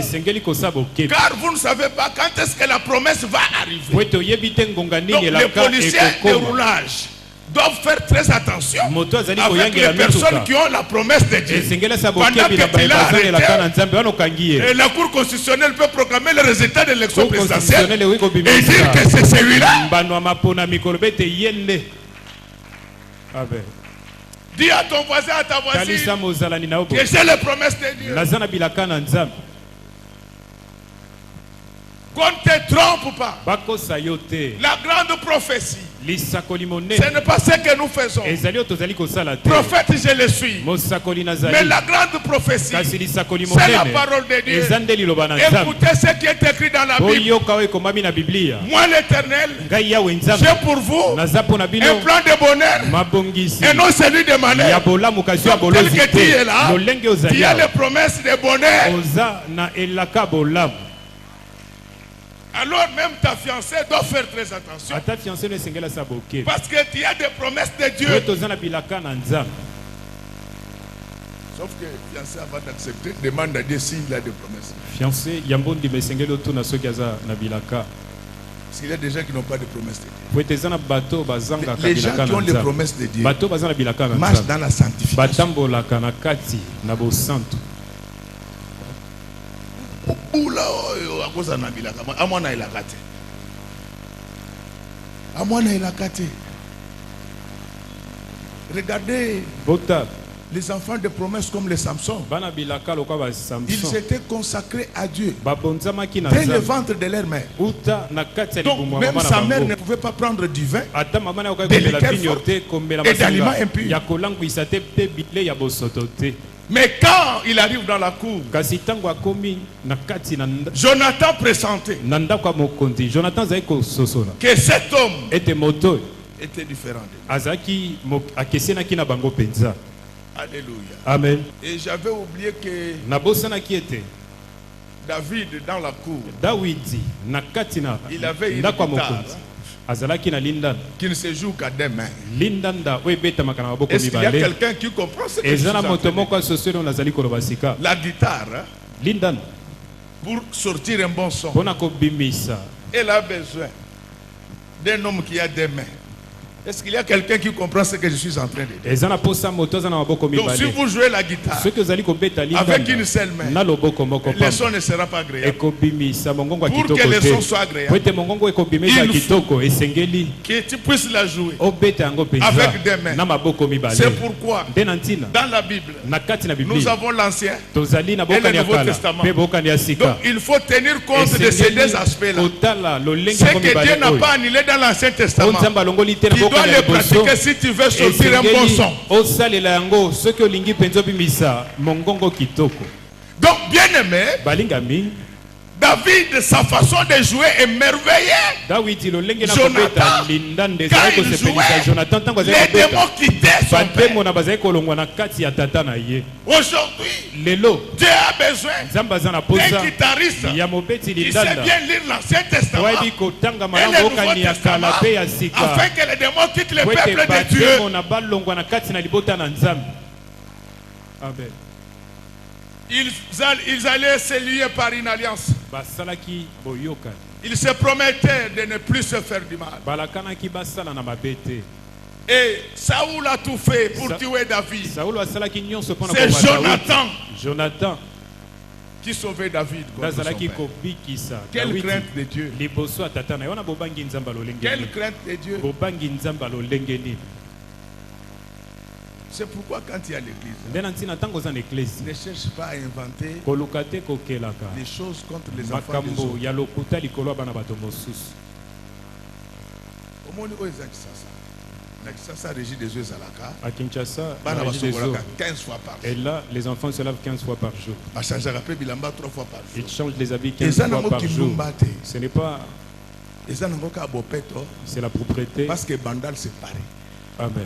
S5: car vous ne savez pas quand est-ce que la promesse va arriver. Donc les policiers de roulage doivent faire très attention avec les personnes qui ont la promesse de Dieu. Pendant que tu l'as arrêté, la Cour constitutionnelle peut proclamer le résultat de l'élection présidentielle et dire que c'est celui-là. Dis à ton voisin, à ta voisine, que j'ai les promesses de Dieu. Qu'on ne te trompe pas. La grande prophétie, ce n'est pas ce que nous faisons. Prophète, je le suis. Mais la grande prophétie, c'est la parole de Dieu. Écoutez ce qui est écrit dans la Bible. Moi l'Éternel, j'ai pour vous un plan de bonheur et non celui de malheur. Donc tel que tu es là, tu as les promesses de bonheur. Alors même ta fiancée doit faire très attention. Parce que tu as des promesses de Dieu. Sauf que fiancé avant d'accepter, demande à Dieu s'il a des promesses. S'il y a des gens qui n'ont pas de promesses de Dieu. Les gens qui ont les promesses de Dieu marchent dans la sanctification. Regardez les enfants de promesse comme les Samson. Ils étaient consacrés à Dieu dès le ventre de leur mère. Donc même sa mère ne pouvait pas prendre du vin, de liqueur forte et d'aliments impurs. Mais quand il arrive dans la cour, Jonathan pressentait que cet homme était différent de lui. Alléluia.
S1: Amen.
S5: Et j'avais oublié que David dans la cour, il avait une guitare qui ne se joue qu'à deux mains. Est-ce qu'il y a quelqu'un qui comprend ce que je suis en train de dire? La guitare, pour sortir un bon son, elle a besoin d'un homme qui a deux mains. Est-ce qu'il y a quelqu'un qui comprend ce que je suis en train de dire? Donc si vous jouez la guitare avec une seule main, le son ne sera pas agréable. Pour que le son soit agréable, il faut que tu puisses la jouer avec des mains. C'est pourquoi dans la Bible, nous avons l'Ancien et le Nouveau Testament. Donc il faut tenir compte de ces deux aspects-là. Ce que Dieu n'a pas annulé dans l'Ancien Testament, tu dois les pratiquer si tu veux sortir un bon son. Donc bien aimé, David, sa façon de jouer est merveilleuse. Jonathan, quand il jouait, les démons quittaient son père. Aujourd'hui, Dieu a besoin d'un guitariste qui sait bien lire l'Ancien Testament et le Nouveau Testament afin que les démons quittent le peuple de Dieu.
S1: Amen.
S5: Ils allaient se lier par une alliance. Ils se promettaient de ne plus se faire du mal. Et Saoul a tout fait pour tuer David.
S1: C'est
S5: Jonathan.
S1: Jonathan
S5: qui sauvait David.
S1: Quelle
S5: crainte de Dieu. Quelle crainte de Dieu. C'est pourquoi quand il y a l'église, ne cherche pas à inventer les choses contre les enfants des
S1: À Kinshasa,
S5: 15 fois par jour.
S1: Et là, les enfants se lavent 15 fois par jour.
S5: 3 fois par jour.
S1: Ils changent les habits 15 fois par jour. Ce n'est pas... C'est la propriété.
S5: Parce que Bandal c'est pareil.
S1: Amen.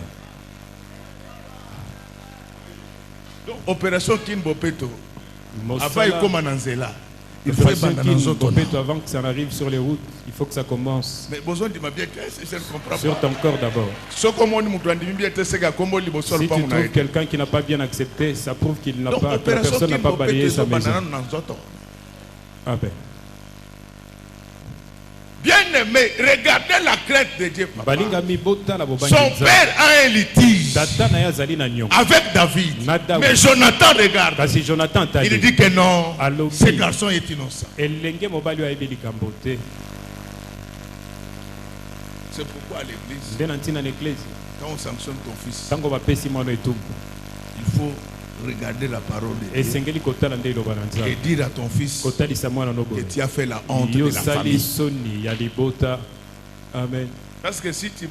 S5: Donc, opération Kinbopeto. Avant, il commence à Nzela.
S1: Il faut avant que ça arrive sur les routes, il faut que ça commence.
S5: Mais besoin de ma bien
S1: sur ton corps d'abord. Si tu trouves quelqu'un qui n'a pas bien accepté, ça prouve qu'il n'a pas, que la personne n'a pas balayé sa maison. Amen.
S5: Bien-aimé, regardez la crainte de Dieu.
S1: Papa.
S5: Son père a un litige avec David. Mais Jonathan regarde. Il dit que non, ce garçon est innocent. C'est pourquoi à l'église, quand on sanctionne ton fils, il faut regarder la parole de Dieu et dire à ton fils que tu as fait la honte de la famille.
S1: Amen.
S5: Parce que si tu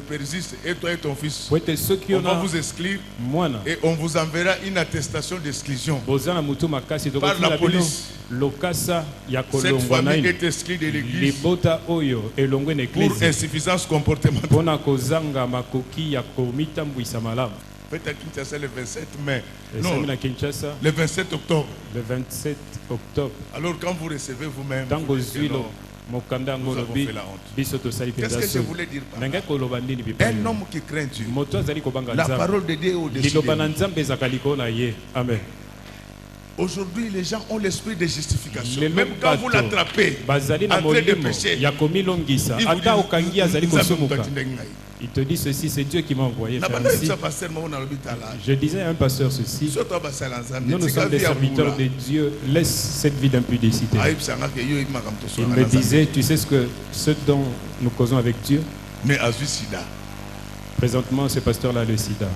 S5: persistes, et toi et ton fils, on va vous exclure et on vous enverra une attestation d'exclusion par la police. Cette famille est exclue de l'église pour insuffisance comportementale. Peut-être à Kinshasa le 27 mai. Non, le 27 octobre.
S1: Le 27 octobre.
S5: Alors quand vous recevez vous-même, qu'est-ce que je voulais dire par là? Un homme qui craint Dieu, la parole de Dieu est au-dessus de lui.
S1: Amen.
S5: Aujourd'hui, les gens ont l'esprit de justification. Même quand vous l'attrapez en train de pécher,
S1: il te dit ceci, c'est Dieu qui m'a envoyé faire ici. Je disais à un pasteur ceci: nous sommes des serviteurs de Dieu, laisse cette vie d'impudicité. Il me disait, tu sais ce dont nous causons avec Dieu?
S5: Mais à Sida.
S1: Présentement, ce pasteur-là a le sida.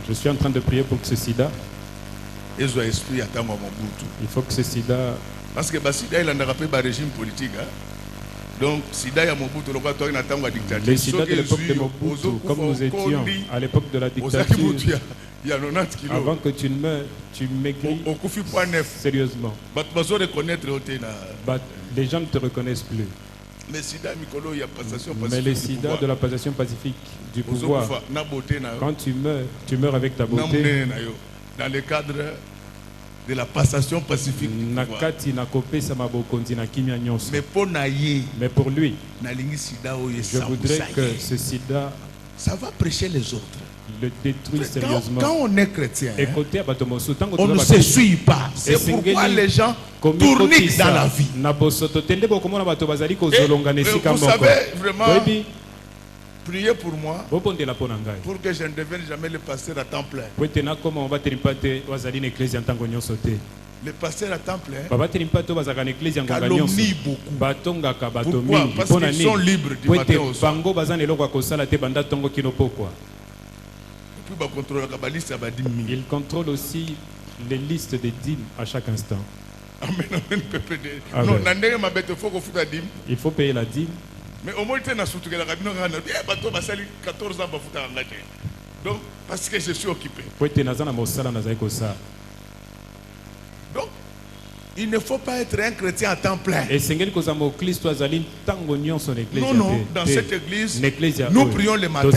S1: Je suis en train de prier pour que ce sida, il faut que ce sida,
S5: parce que le sida il a un régime politique. Donc, sida ya Mobutu,
S1: le sida de l'époque de Mobutu, comme nous étions à l'époque de la dictature, avant que tu ne meurs, tu maigris sérieusement. Les gens ne te reconnaissent plus. Mais le sida de la passation pacifique du pouvoir, quand tu meurs avec ta beauté.
S5: Dans le cadre de la passation pacifique.
S1: Mais pour lui, je voudrais que ce sida,
S5: ça va prêcher les autres.
S1: Le détruit sérieusement.
S5: Quand on est chrétien, on ne se suit pas. C'est pourquoi les gens tourniquent dans la vie. Et vous savez vraiment, priez pour moi pour que je ne devienne jamais le pasteur à temps plein. Le pasteur à temps plein calomnie beaucoup. Pourquoi? Parce qu'ils sont libres du matin au soir.
S1: Il contrôle aussi les listes des dîmes à chaque instant. Il faut payer la dîme.
S5: Mais au moins, donc, parce que je suis occupé. Donc, il ne faut pas être un chrétien à temps plein. Non, non, dans cette église, nous prions le matin,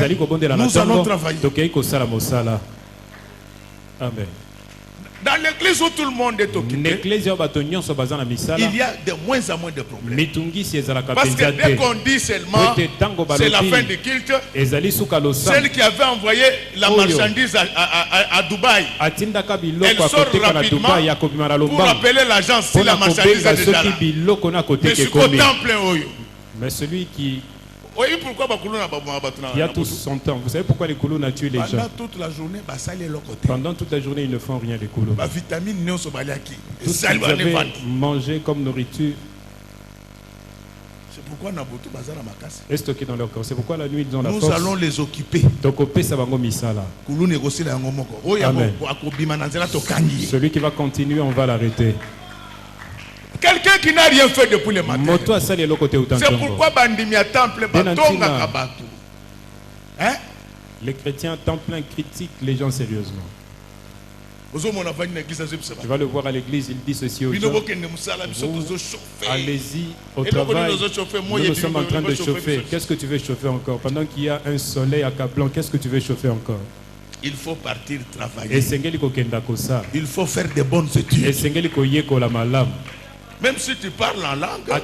S5: nous allons travailler.
S1: Amen.
S5: Dans l'église où tout le monde est occupé, il y a de moins en moins de problèmes. Parce que dès qu'on dit seulement c'est la fin du culte, celle qui avait envoyé la marchandise à Dubaï, elle sort rapidement pour appeler l'agence si la marchandise est déjà là. Mais celui qui
S4: Il y a tous son temps. Vous savez pourquoi les Koulouna tuent les gens?
S5: Pendant toute la journée,
S4: pendant toute la journée, ils ne font rien, les Koulouna. Tout ce qu'ils avaient mangé comme nourriture est stocké dans leur corps. C'est pourquoi la nuit, ils ont la force.
S5: Nous allons les occuper.
S4: Amen. Celui qui va continuer, on va l'arrêter.
S5: Quelqu'un qui n'a rien fait depuis le matin.
S4: C'est
S5: pourquoi Bandimia Temple
S4: hein? Les chrétiens temps plein critiquent les gens sérieusement. Tu vas le voir à l'église, il dit ceci aux gens. Allez-y au travail. Nous sommes en train de chauffer. Qu'est-ce que tu veux chauffer encore? Pendant qu'il y a un soleil accablant, qu'est-ce que tu veux chauffer encore?
S5: Il faut partir travailler.
S4: Il
S5: faut faire de bonnes études. Même si tu parles en langue, mais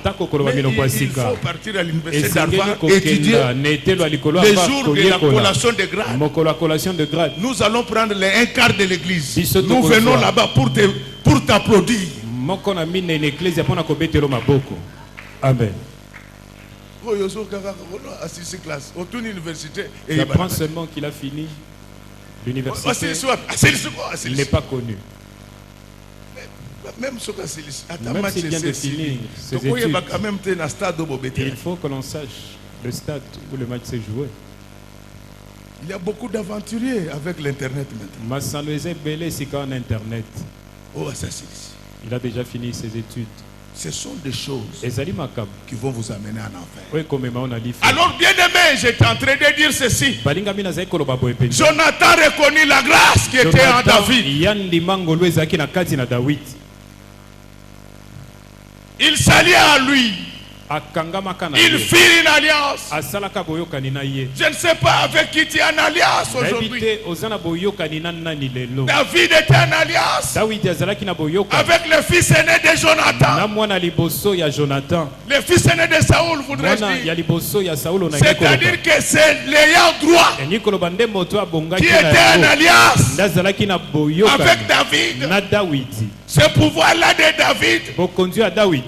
S5: il faut partir à l'université d'Harvard étudier les jours de la collation de grade. Nous allons prendre un quart de l'église. Nous venons là-bas pour t'applaudir.
S4: Amen.
S5: J'apprends
S4: seulement qu'il a fini l'université. Il n'est pas connu.
S5: Même
S4: s'il vient de finir ses études, il faut que l'on sache le stade où le match s'est joué.
S5: Il y a beaucoup d'aventuriers avec l'internet maintenant.
S4: Il a déjà fini ses études.
S5: Ce sont des choses qui vont vous amener en enfer.
S4: Alors
S5: bien aimé, j'étais en train de dire ceci. Jonathan reconnut la grâce qui était en David. Il s'allia à lui. Il fit une alliance. Je ne sais pas avec qui tu es en alliance aujourd'hui. David était en alliance avec le fils aîné de Jonathan. Le fils aîné de Saoul, voudrais-je dire. C'est-à-dire que c'est l'ayant droit qui était en alliance avec David. Ce pouvoir-là de David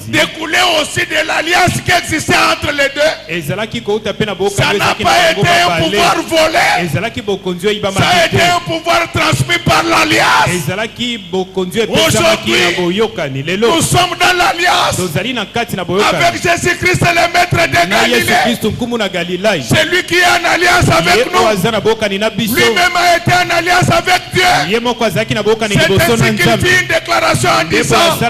S5: découlait aussi de l'alliance qui existait entre les deux. Ça n'a pas été un pouvoir volé. Ça a été un pouvoir transmis par l'alliance. Aujourd'hui, nous sommes dans l'alliance avec Jésus-Christ, le maître de Galilée. C'est lui qui est en alliance avec nous. Lui-même a été en alliance avec Dieu. C'est ainsi qu'il fit une déclaration en disant que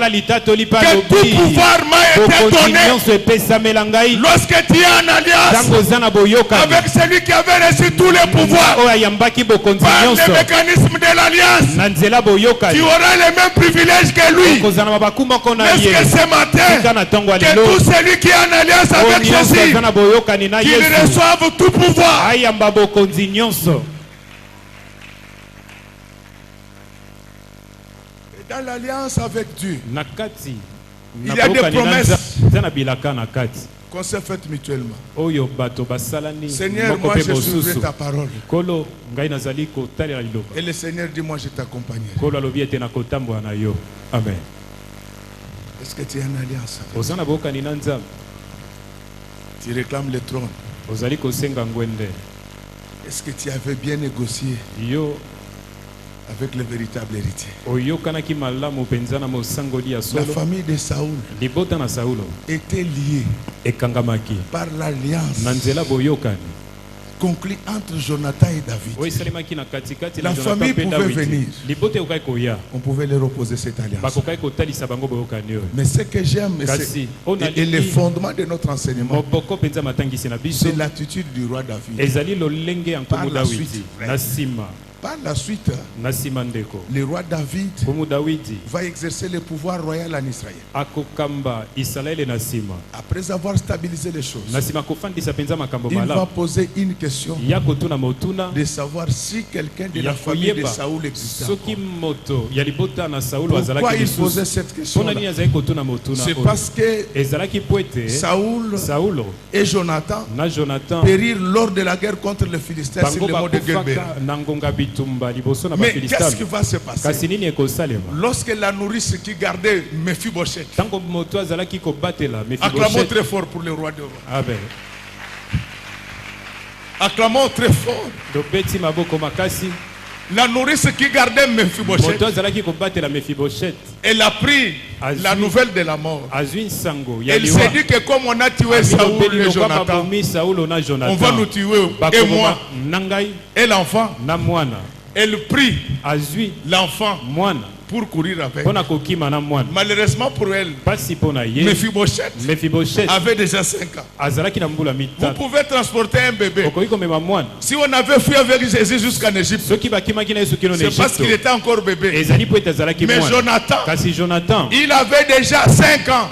S5: tout pouvoir m'a été donné. Lorsque tu es en alliance avec celui qui avait reçu tous les pouvoirs par le mécanisme de l'alliance, tu auras les mêmes privilèges que lui. Est-ce que ce matin, que tout celui qui est en alliance avec Jésus, qu'il reçoive tout pouvoir. Dans l'alliance avec Dieu, il y a des promesses qu'on s'est faites mutuellement. Seigneur, moi je suivrai ta parole. Et le Seigneur dit, moi je t'accompagnerai.
S4: Amen.
S5: Est-ce que tu es en alliance avec Dieu? Tu réclames le trône. Est-ce que tu avais bien négocié avec le véritable héritier? La famille de Saoul était liée par l'alliance conclue entre Jonathan et David. La famille pouvait venir. On pouvait leur opposer cette alliance. Mais ce que j'aime et le fondement de notre enseignement, c'est l'attitude du roi David. Par la suite, le roi David va exercer le pouvoir royal en Israël. Après avoir stabilisé les choses, il va poser une question de savoir si quelqu'un de la famille de Saoul existait encore. Pourquoi il posait cette question? C'est parce que Saoul et Jonathan périrent lors de la guerre contre les Philistins sur le mont de Guébéra. Mais qu'est-ce qui va se passer lorsque la nourrice qui gardait Mephibosheth? Acclamons très fort pour le roi de rois.
S1: Acclamons très fort. La nourrice qui gardait Mephibosheth, elle a pris la nouvelle de la mort. Elle s'est dit que comme on a tué Saoul et Jonathan, on va nous tuer. Et moi, et l'enfant, elle prit l'enfant pour courir avec. Malheureusement pour elle, Mephibosheth avait déjà 5 ans. Vous pouvez transporter un bébé. Si on avait fui avec Jésus jusqu'en Égypte, c'est parce qu'il était encore bébé. Mais Jonathan, il avait déjà 5 ans.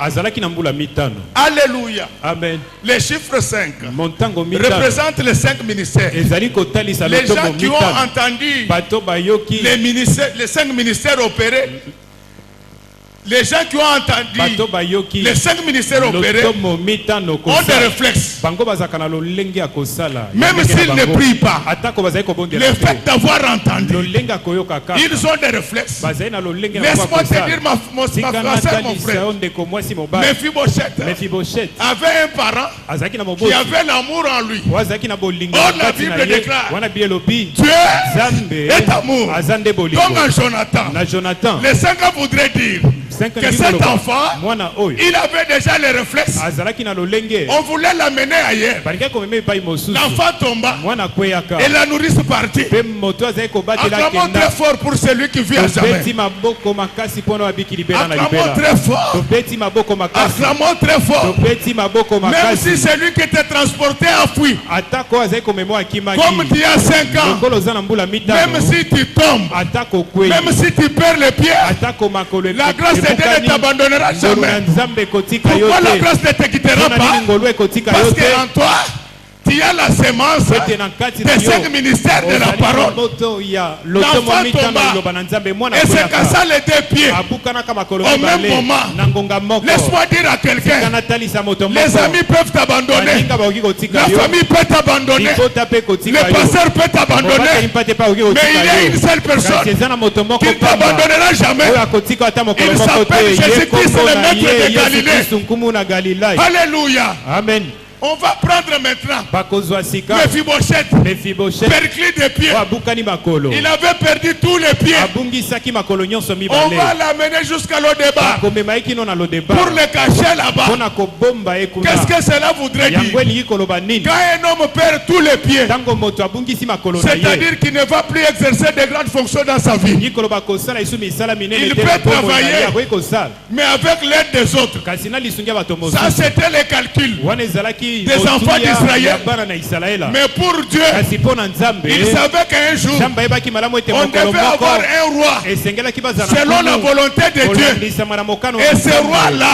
S1: Alléluia.
S5: Amen.
S1: Les chiffres 5 représentent les 5 ministères. Les gens qui ont entendu les 5 ministères opérés, les gens qui ont entendu les 5 ministères opérés ont des réflexes. Même s'ils ne prient pas, le fait d'avoir entendu, ils ont des réflexes. Laisse-moi te dire mon frère, Mephibosheth avait un parent qui avait l'amour en lui. Or la Bible déclare, Dieu est amour. Comme en Jonathan, les 5 ans voudraient dire que cet enfant, il avait déjà les réflexes. On voulait l'amener ailleurs. L'enfant tomba et la nourrice partit. Acclamons très fort pour celui qui vit à jamais. Acclamons très fort. Acclamons très fort. Même si celui qui était transporté a fui, comme tu as 5 ans, même si tu tombes, même si tu perds les pieds, la grâce de Dieu ne t'abandonnera jamais. Pourquoi la grâce ne te quittera pas? Parce qu'en toi, il y a la sémence des 5 ministères de la parole. L'enfant tomba et se cassa les 2 pieds au même moment. Laisse-moi dire à quelqu'un, les amis peuvent t'abandonner, la famille peut t'abandonner, le pasteur peut t'abandonner, mais il y a une seule personne qui ne t'abandonnera jamais. Il s'appelle Jésus-Christ, le maître de Galilée. Alléluia.
S5: Amen.
S1: On va prendre maintenant Mephibosheth, perclé des pieds. Il avait perdu tous les pieds. On va l'amener jusqu'à l'Odéba pour le cacher là-bas. Qu'est-ce que cela voudrait dire? Quand un homme perd tous les pieds, c'est-à-dire qu'il ne va plus exercer de grandes fonctions dans sa vie. Il peut travailler, mais avec l'aide des autres. Ça, c'était le calcul des enfants d'Israël. Mais pour Dieu, il savait qu'un jour on devait avoir un roi selon la volonté de Dieu. Et ce roi-là,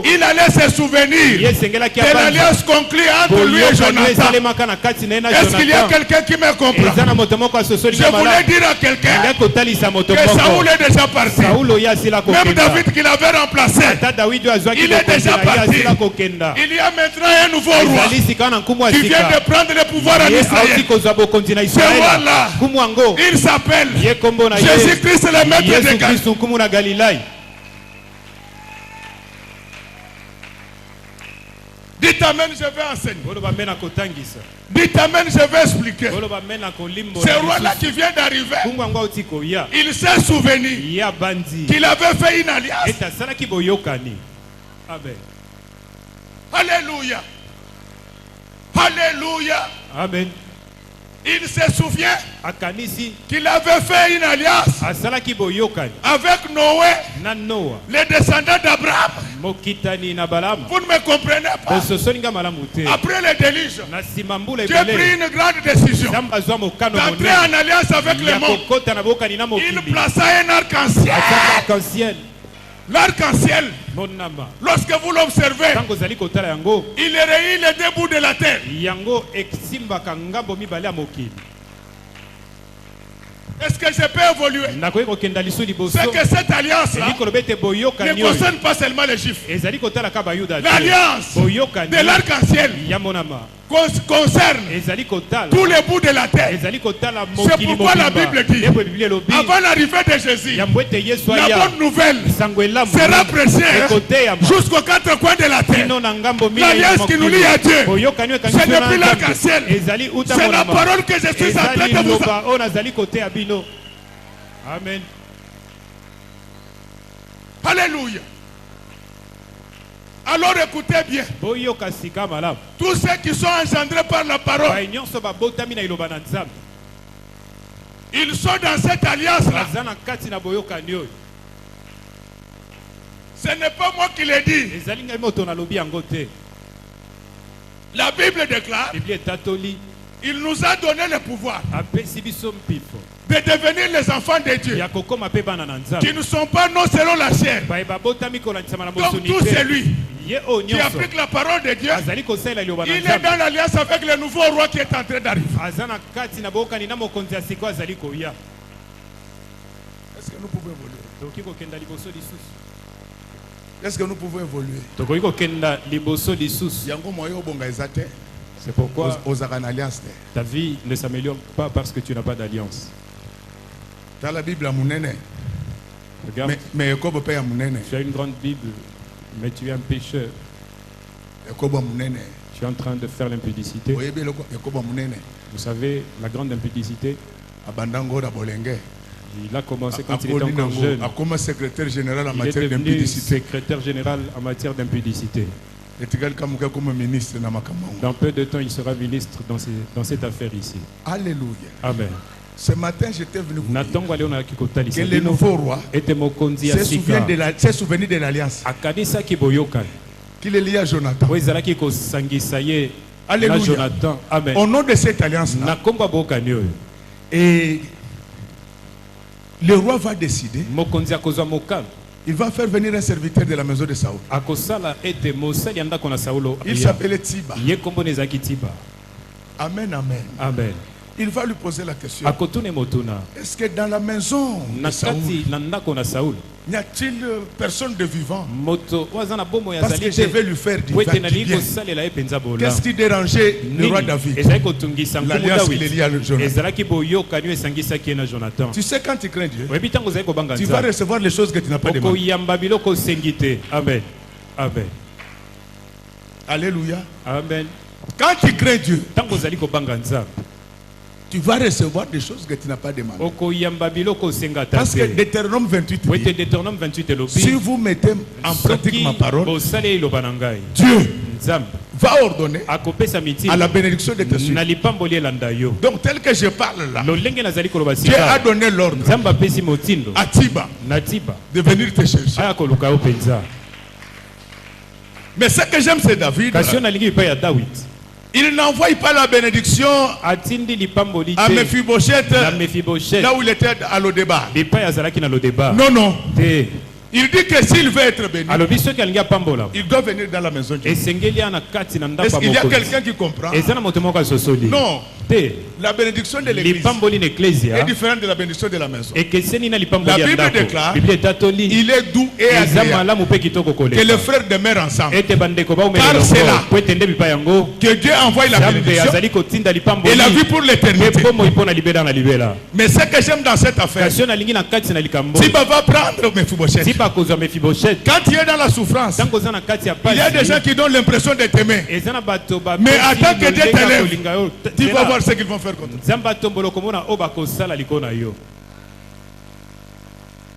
S1: il allait se souvenir de l'alliance conclue entre lui et Jonathan. Est-ce qu'il y a quelqu'un qui me comprend? Je voulais dire à quelqu'un que Saoul est déjà parti. Même David qui l'avait remplacé, il est déjà parti. Il y a maintenant un nouveau roi qui vient de prendre le pouvoir en Israël. Ce roi-là, il s'appelle Jésus-Christ, le maître de Galilée. Dites amen, je vais enseigner. Dites amen, je vais expliquer. Ce roi-là qui vient d'arriver, il s'est souvenu qu'il avait fait une alliance. Alléluia. Alléluia.
S5: Amen.
S1: Il se souvient qu'il avait fait une alliance avec Noé, les descendants d'Abraham. Vous ne me comprenez pas. Après le déluge, Dieu a pris une grande décision d'entrer en alliance avec les mondes. Il plaça un arc-en-ciel. L'arc-en-ciel, lorsque vous l'observez, il réunit les 2 bouts de la terre. Est-ce que je peux évoluer? C'est que cette alliance-là ne concerne pas seulement les Juifs. L'alliance de l'arc-en-ciel concerne tous les bouts de la terre. C'est pourquoi la Bible dit, avant l'arrivée de Jésus, la bonne nouvelle sera prêchée jusqu'aux quatre coins de la terre. L'alliance qui nous lie à Dieu, ce n'est plus l'arc-en-ciel, c'est la parole que je suis en train de vous faire.
S5: Amen.
S1: Alléluia. Alors écoutez bien. Tous ceux qui sont engendrés par la parole, ils sont dans cette alliance-là. Ce n'est pas moi qui l'ai dit. La Bible déclare, il nous a donné le pouvoir de devenir les enfants de Dieu, qui ne sont pas non selon la chair. Donc tout celui qui applique la parole de Dieu, il est dans l'alliance avec le nouveau roi qui est en train d'arriver. Est-ce que nous pouvons évoluer? Est-ce que nous pouvons évoluer?
S5: C'est pourquoi ta vie ne s'améliore pas parce que tu n'as pas d'alliance.
S1: La Bible,
S5: regarde, tu as une grande Bible, mais tu es un pécheur. Tu es en train de faire l'impudicité. Vous savez, la grande impudicité, il a commencé quand il était encore jeune.
S1: Secrétaire général en
S5: matière d'impudicité. Secrétaire général en matière d'impudicité. Dans peu de temps, il sera ministre dans cette affaire ici.
S1: Alléluia.
S5: Amen.
S1: Ce matin, j'étais venu vous dire que le nouveau roi s'est souvenu de l'alliance qu'il est lié à Jonathan. Alléluia.
S5: Amen.
S1: Au nom de cette alliance-là, et le roi va décider. Il va faire venir un serviteur de la maison de Saoul. Il s'appelait Tiba. Amen, amen.
S5: Amen.
S1: Il va lui poser la question. Est-ce que dans la maison de Saoul, n'y a-t-il personne de vivant? Parce que je vais lui faire du bien. Qu'est-ce qui dérangeait le roi David? L'alliance qu'il est liée à Jonathan. Tu sais, quand tu crains Dieu, tu vas recevoir les choses que tu n'as pas demandées.
S5: Amen. Amen.
S1: Alléluia.
S5: Amen.
S1: Quand tu crains Dieu, tu vas recevoir des choses que tu n'as pas demandées. Parce que Deutéronome 28 dit, si vous mettez en pratique ma parole, Dieu va ordonner à la bénédiction de tes suites. Donc tel que je parle là, Dieu a donné l'ordre à Tiba de venir te chercher. Mais ce que j'aime, c'est David. Il n'envoie pas la bénédiction à Mephibosheth, là où il était à l'Odébar. Non, non. Il dit que s'il veut être béni, il doit venir dans la maison de Dieu. Est-ce qu'il y a quelqu'un qui comprend? Non. La bénédiction de l'église est différente de la bénédiction de la maison. La Bible déclare, il est doux et agréable que les frères demeurent ensemble. Par cela, que Dieu envoie la bénédiction et la vie pour l'éternité. Mais ce que j'aime dans cette affaire, Tiba va prendre Mephibosheth. Quand tu es dans la souffrance, il y a des gens qui donnent l'impression de t'aimer. Mais attends que Dieu t'élève, tu vas voir ce qu'ils vont faire contre toi.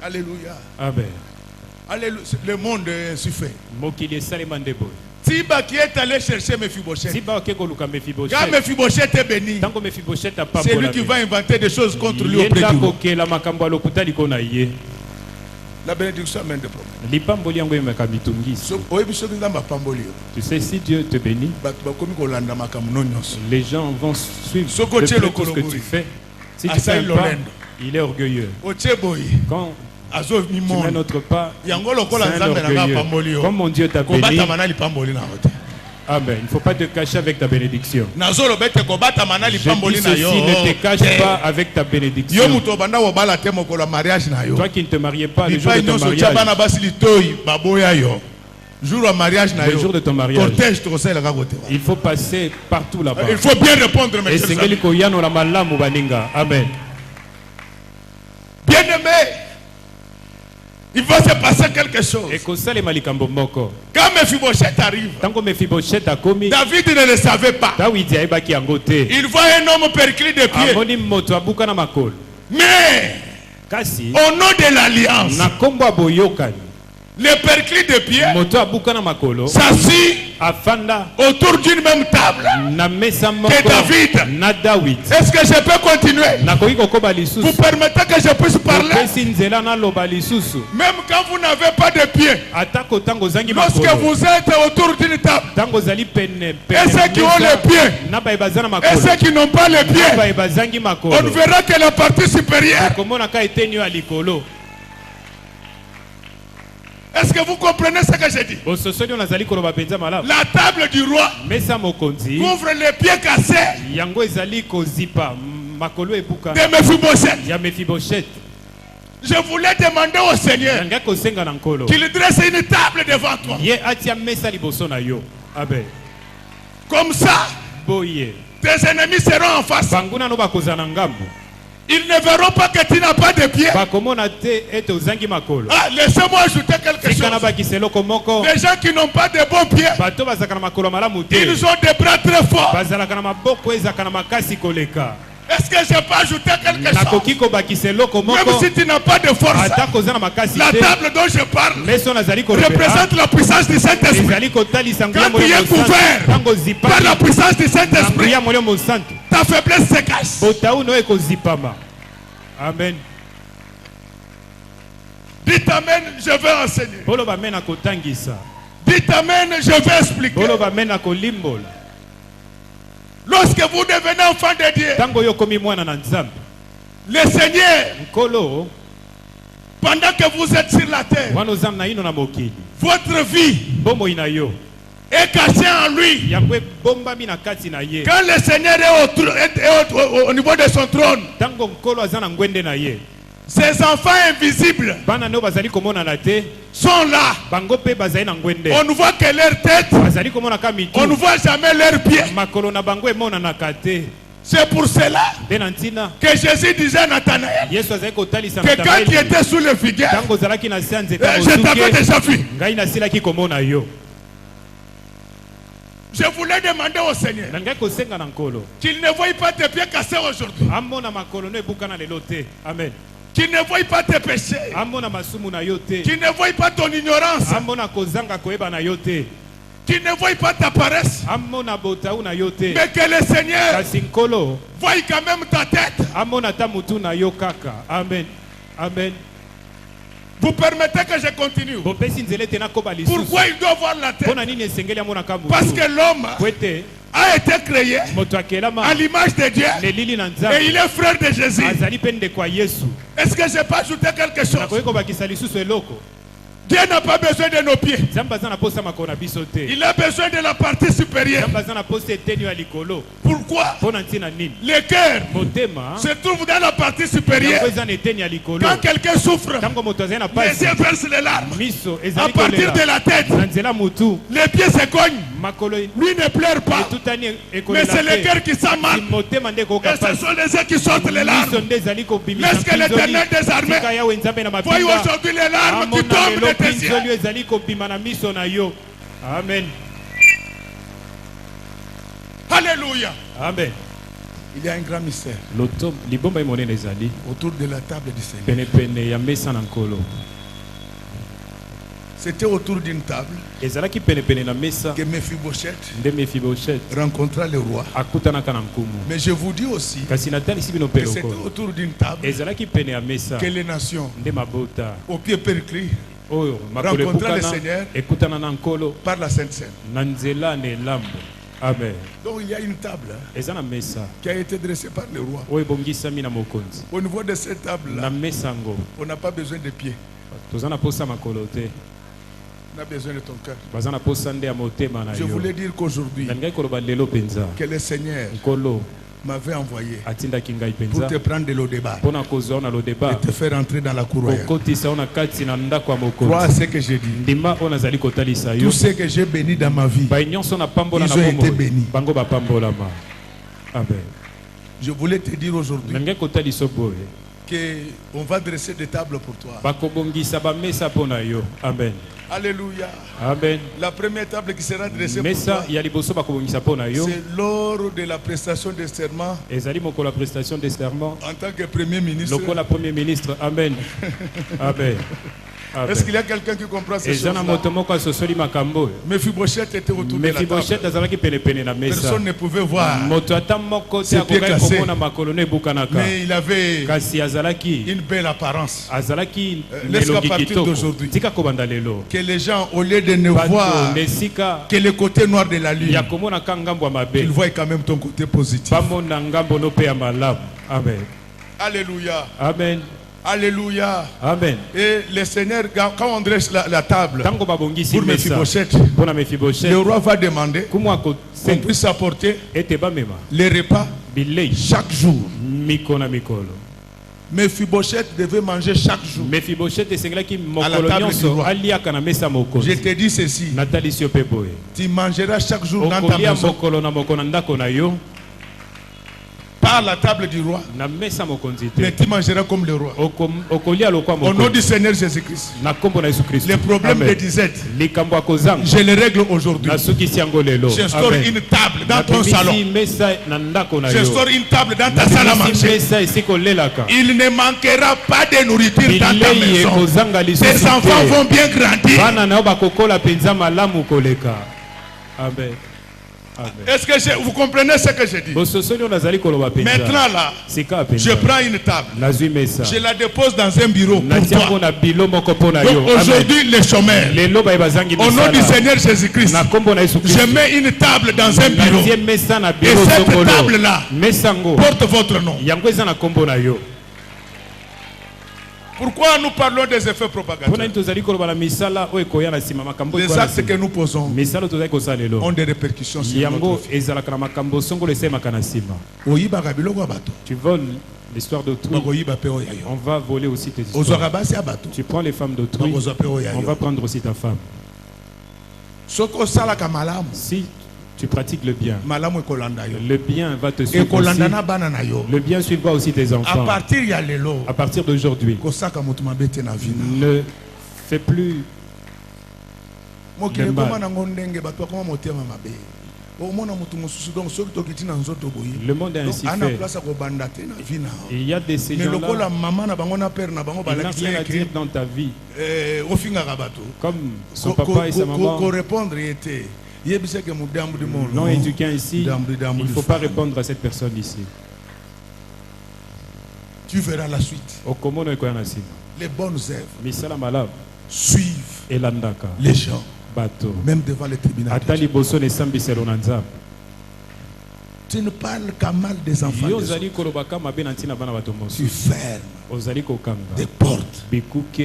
S1: Alléluia.
S5: Amen.
S1: Alléluia. Le monde est ainsi fait. Tiba qui est allé chercher Mephibosheth. Quand Mephibosheth est béni, c'est lui qui va inventer des choses contre lui auprès du roi. La bénédiction amène des problèmes.
S5: Tu sais, si Dieu te bénit, les gens vont suivre tout ce que tu fais. Si tu fais un pas, il est orgueilleux. Quand tu mets notre pas, c'est un orgueilleux. Comme mon Dieu t'a béni, amen. Il ne faut pas te cacher avec ta bénédiction. Je dis ceci, ne te cache pas avec ta bénédiction. Toi qui ne te mariais pas, le jour de ton mariage,
S1: Le jour de ton mariage, il faut passer partout là-bas.
S5: Il faut bien répondre, mes chers amis.
S1: Amen.
S5: Bien-aimé, il va se passer quelque chose. Quand Mephibosheth arrive, David ne le savait pas. Il voit un homme perclé de pieds. Mais au nom de l'alliance, le perclé de pied s'assit autour d'une même table que David. Est-ce que je peux continuer? Vous permettez que je puisse parler? Même quand vous n'avez pas de pieds, lorsque vous êtes autour d'une table, et ceux qui ont les pieds et ceux qui n'ont pas les pieds, on ne verra que la partie supérieure. Est-ce que vous comprenez ce que j'ai dit? La table du roi couvre les pieds cassés de Mephibosheth. Je voulais demander au Seigneur qu'il dresse une table devant toi. Comme ça, tes ennemis seront en face. Ils ne verront pas que tu n'as pas de pied. Laissez-moi ajouter quelque chose. Les gens qui n'ont pas de bons pieds, ils ont des bras très forts. Est-ce que je peux ajouter quelque chose? Même si tu n'as pas de force, la table dont je parle représente la puissance du Saint-Esprit. Quand tu es couvert par la puissance du Saint-Esprit, ta faiblesse se cache.
S1: Amen.
S5: Dites Amen, je vais enseigner. Dites Amen, je vais expliquer. Lorsque vous devenez enfant de Dieu, le Seigneur, pendant que vous êtes sur la terre, votre vie est cachée en lui. Quand le Seigneur est au niveau de son trône, ces enfants invisibles sont là. On ne voit que leur tête. On ne voit jamais leurs pieds. C'est pour cela que Jésus disait à Nathanaël que quand il était sous le figuier, je t'avais déjà vu. Je voulais demander au Seigneur qu'il ne voie pas tes pieds cassés aujourd'hui.
S1: Amen.
S5: Qu'il ne voie pas tes péchés. Qu'il ne voie pas ton ignorance. Qu'il ne voie pas ta paresse. Mais que le Seigneur voie quand même ta tête.
S1: Amen. Amen.
S5: Vous permettez que je continue? Pourquoi il doit voir la tête? Parce que l'homme a été créé à l'image de Dieu et il est frère de Jésus. Est-ce que je peux ajouter quelque chose? Dieu n'a pas besoin de nos pieds. Il a besoin de la partie supérieure. Pourquoi? Le cœur se trouve dans la partie supérieure. Quand quelqu'un souffre, les yeux versent les larmes. À partir de la tête, les pieds se cognent. Lui ne pleure pas. Mais c'est le cœur qui sent mal. Et ce sont les yeux qui sortent les larmes. Laisse que l'Éternel des armées voie aujourd'hui les larmes qui tombent de tes yeux.
S1: Amen.
S5: Alléluia.
S1: Amen.
S5: Il y a un grand mystère autour de la table du Seigneur. C'était autour d'une table que Mephibosheth rencontra le roi. Mais je vous dis aussi que c'était autour d'une table que les nations, au pied perclés, rencontra le Seigneur par la Sainte Seine.
S1: Amen.
S5: Donc il y a une table qui a été dressée par le roi. Au niveau de cette table-là, on n'a pas besoin de pieds. On a besoin de ton cœur. Je voulais dire qu'aujourd'hui, que le Seigneur
S4: m'avait envoyé pour te prendre de l'eau débat et te faire entrer dans la cour royale. Crois à ce que j'ai dit. Tout ce que j'ai béni dans ma vie, ils ont été bénis. Je voulais te dire aujourd'hui qu'on va dresser des tables pour toi.
S1: Amen.
S4: Alléluia.
S1: Amen.
S4: La première table qui sera dressée pour toi, c'est lors de la prestation de serment en tant que Premier ministre.
S1: Amen. Amen.
S4: Est-ce qu'il y a quelqu'un qui comprend ces choses-là? Mephibosheth était autour de la table. Personne ne pouvait voir ses pieds cassés. Mais il avait une belle apparence. Laisse-moi partir d'aujourd'hui. Que les gens, au lieu de ne voir que le côté noir de la lune, ils voient quand même ton côté positif.
S1: Amen.
S4: Alléluia.
S1: Amen.
S4: Alléluia.
S1: Amen.
S4: Et le Seigneur, quand on dresse la table pour Mephibosheth, le roi va demander qu'on puisse apporter les repas chaque jour. Mephibosheth devait manger chaque jour à la table du roi. Je te dis ceci, tu mangeras chaque jour dans ta maison, par la table du roi, mais tu mangeras comme le roi. Au nom du Seigneur Jésus-Christ, les problèmes de disette, je les règle aujourd'hui. J'instaure une table dans ton salon. J'instaure une table dans ta salle à manger. Il ne manquera pas de nourriture dans ta maison. Tes enfants vont bien grandir.
S1: Amen.
S4: Est-ce que vous comprenez ce que je dis? Maintenant là, je prends une table, je la dépose dans un bureau pour toi. Donc aujourd'hui les chômeurs, au nom du Seigneur Jésus-Christ, je mets une table dans un bureau. Et cette table là porte votre nom. Pourquoi nous parlons des effets propagateurs? Les actes que nous posons ont des répercussions sur notre vie.
S1: Tu voles l'histoire d'autrui, on va voler aussi tes histoires. Tu prends les femmes d'autrui, on va prendre aussi ta femme. Si tu pratiques le bien va te suivre aussi. Le bien suivra aussi tes enfants. À partir d'aujourd'hui, ne fais plus le mal. Le monde est ainsi fait. Il y a des ces gens-là, il n'a rien à dire dans ta vie. Comme son papa et sa maman non éduquant ici, il ne faut pas répondre à cette personne ici.
S4: Tu verras la suite. Les bonnes œuvres suivent les gens, même devant les tribunaux. Tu ne parles qu'à mal des enfants des autres. Tu fermes des portes à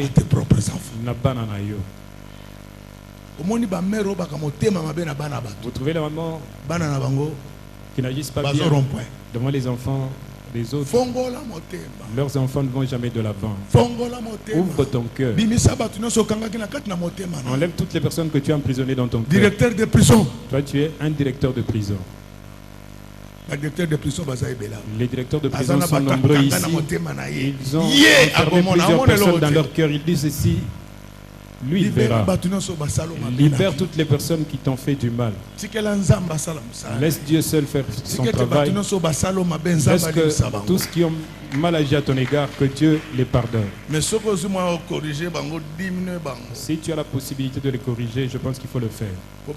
S4: tes propres enfants.
S1: Vous trouvez les mamans qui n'agissent pas bien devant les enfants des autres. Leurs enfants ne vont jamais de l'avant. Ouvre ton cœur. Enlève toutes les personnes que tu as emprisonnées dans ton cœur.
S4: Directeur de prison.
S1: Toi, tu es un directeur de prison. Les directeurs de prison sont nombreux ici. Ils ont enfermé plusieurs personnes dans leur cœur. Ils disent ceci. Lui, il verra. Libère toutes les personnes qui t'ont fait du mal. Laisse Dieu seul faire son travail. Laisse que tous qui ont mal agi à ton égard, que Dieu les pardonne. Si tu as la possibilité de les corriger, je pense qu'il faut le faire. Pour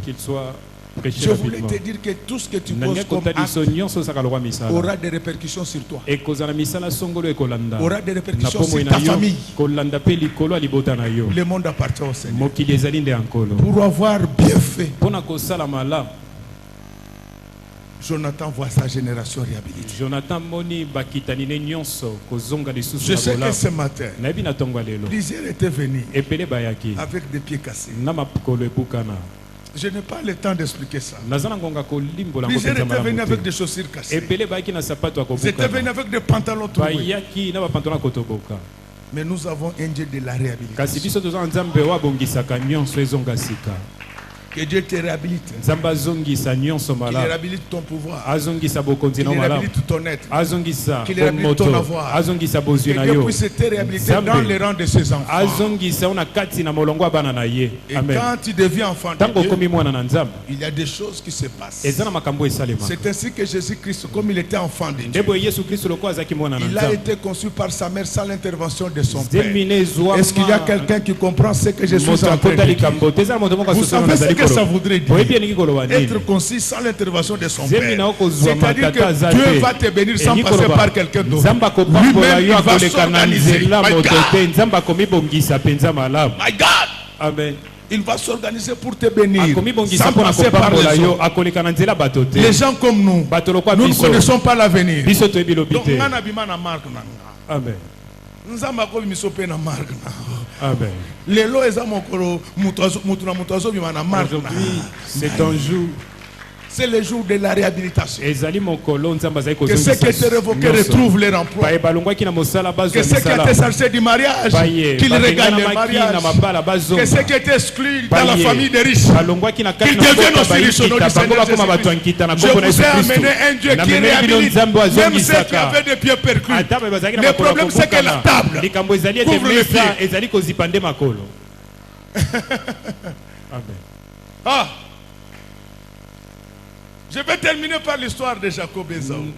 S1: qu'ils soient prêchés
S4: je
S1: rapidement.
S4: voulais te dire que tout ce que tu poses comme acte aura des répercussions sur toi. Aura des répercussions sur ta famille. Le monde appartient au Seigneur. Pour avoir bien fait, Jonathan voit sa génération réhabilitée. Je sais que ce matin, plusieurs étaient venus avec des pieds cassés. Je n'ai pas le temps d'expliquer ça. Ils étaient venus avec des chaussures cassées. Ils étaient venus avec des pantalons troués. Mais nous avons un Dieu de la réhabilitation. Que Dieu te réhabilite. Qu'il réhabilite ton pouvoir. Qu'il réhabilite ton être. Qu'il réhabilite ton avoir. Que Dieu puisse te réhabiliter dans les rangs de ses enfants. Et quand tu deviens enfant de Dieu, il y a des choses qui se passent. C'est ainsi que Jésus-Christ, comme il était enfant de Dieu, il a été conçu par sa mère sans l'intervention de son père. Est-ce qu'il y a quelqu'un qui comprend ce que je suis en train de dire? Vous savez ce que ça voudrait dire? Être conçu sans l'intervention de son père. C'est-à-dire que Dieu va te bénir sans passer par quelqu'un d'autre. Lui-même, il va s'organiser. My God! Amen. Il va s'organiser pour te bénir sans passer par les autres. Les gens comme nous, nous ne connaissons pas l'avenir. Donc, amen. Amen. Aujourd'hui, c'est un jour. C'est le jour de la réhabilitation. Que ceux qui étaient révoqués retrouvent leur emploi. Que ceux qui étaient chargés du mariage, qu'ils regagnent le mariage. Que ceux qui étaient exclus dans la famille des riches, qu'ils deviennent aussi riches au nom du Seigneur Jésus-Christ. Je vous ai amené un Dieu qui réhabilite même ceux qui avaient des pieds perclus. Le problème, c'est que la table couvre les pieds. Ah! Je vais terminer par l'histoire de Jacob et Ésaü.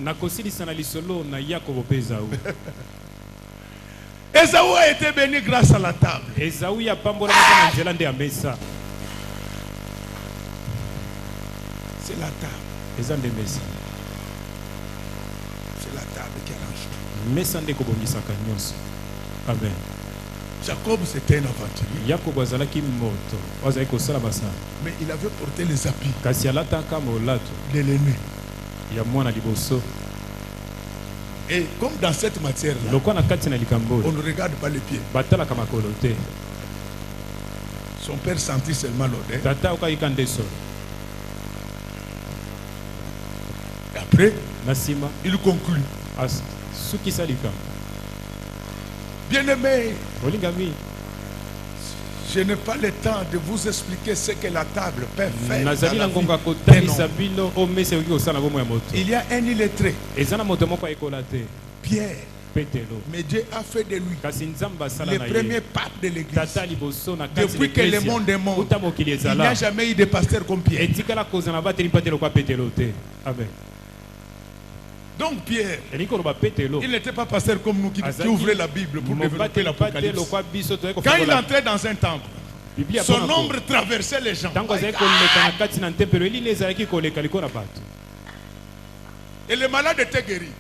S4: Ésaü a été béni grâce à la table. C'est la table. C'est la table qui arrange. Amen. Jacob, c'était un aventurier. Mais il avait porté les habits de l'aîné. Et comme dans cette matière-là, on ne regarde pas les pieds. Son père sentit seulement l'odeur. Et après, il conclut. Bien-aimé, je n'ai pas le temps de vous expliquer ce que la table peut faire. Il y a un illettré, Pierre, mais Dieu a fait de lui le premier pape de l'église. Depuis que le monde est monde, il n'y a jamais eu de pasteur comme Pierre. Amen. Donc Pierre, il n'était pas pasteur comme nous qui ouvrait la Bible pour développer l'Apocalypse. Quand il entrait dans un temple, son ombre traversait les gens. Et les malades étaient guéris.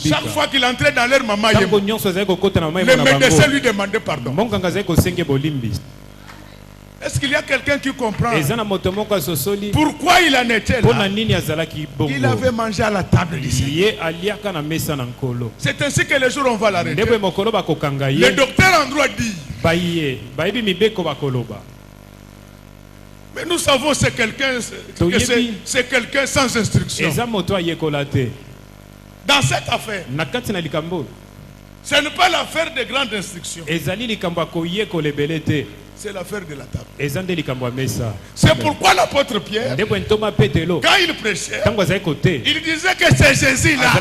S4: Chaque fois qu'il entrait dans leur maman, le médecin lui demandait pardon. Est-ce qu'il y a quelqu'un qui comprend pourquoi il en était là? Il avait mangé à la table du Seigneur. C'est ainsi que les jours on va l'arrêter. Le docteur en droit dit, mais nous savons c'est quelqu'un sans instruction. Dans cette affaire, ce n'est pas l'affaire de grande instruction. C'est l'affaire de la table. C'est pourquoi l'apôtre Pierre, quand il prêchait, il disait que c'est Jésus là. Je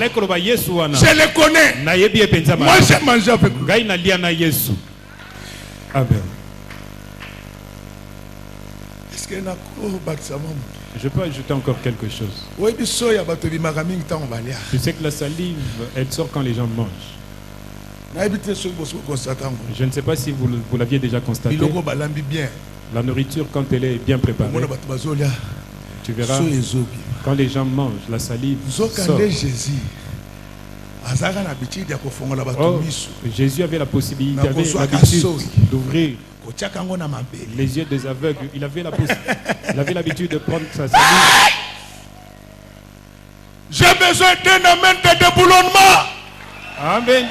S4: le connais. Moi j'ai mangé avec lui. Amen. Est-ce qu'il y a
S1: Je peux ajouter encore quelque chose. Tu sais que la salive, elle sort quand les gens mangent. Je ne sais pas si vous l'aviez déjà constaté. La nourriture, quand elle est bien préparée, tu verras, quand les gens mangent, la salive sort. Oh, Jésus avait la possibilité, l'habitude d'ouvrir les yeux des aveugles. Il avait l'habitude de prendre sa salive.
S4: J'ai besoin d'un amen de déboulonnement.
S1: Amen.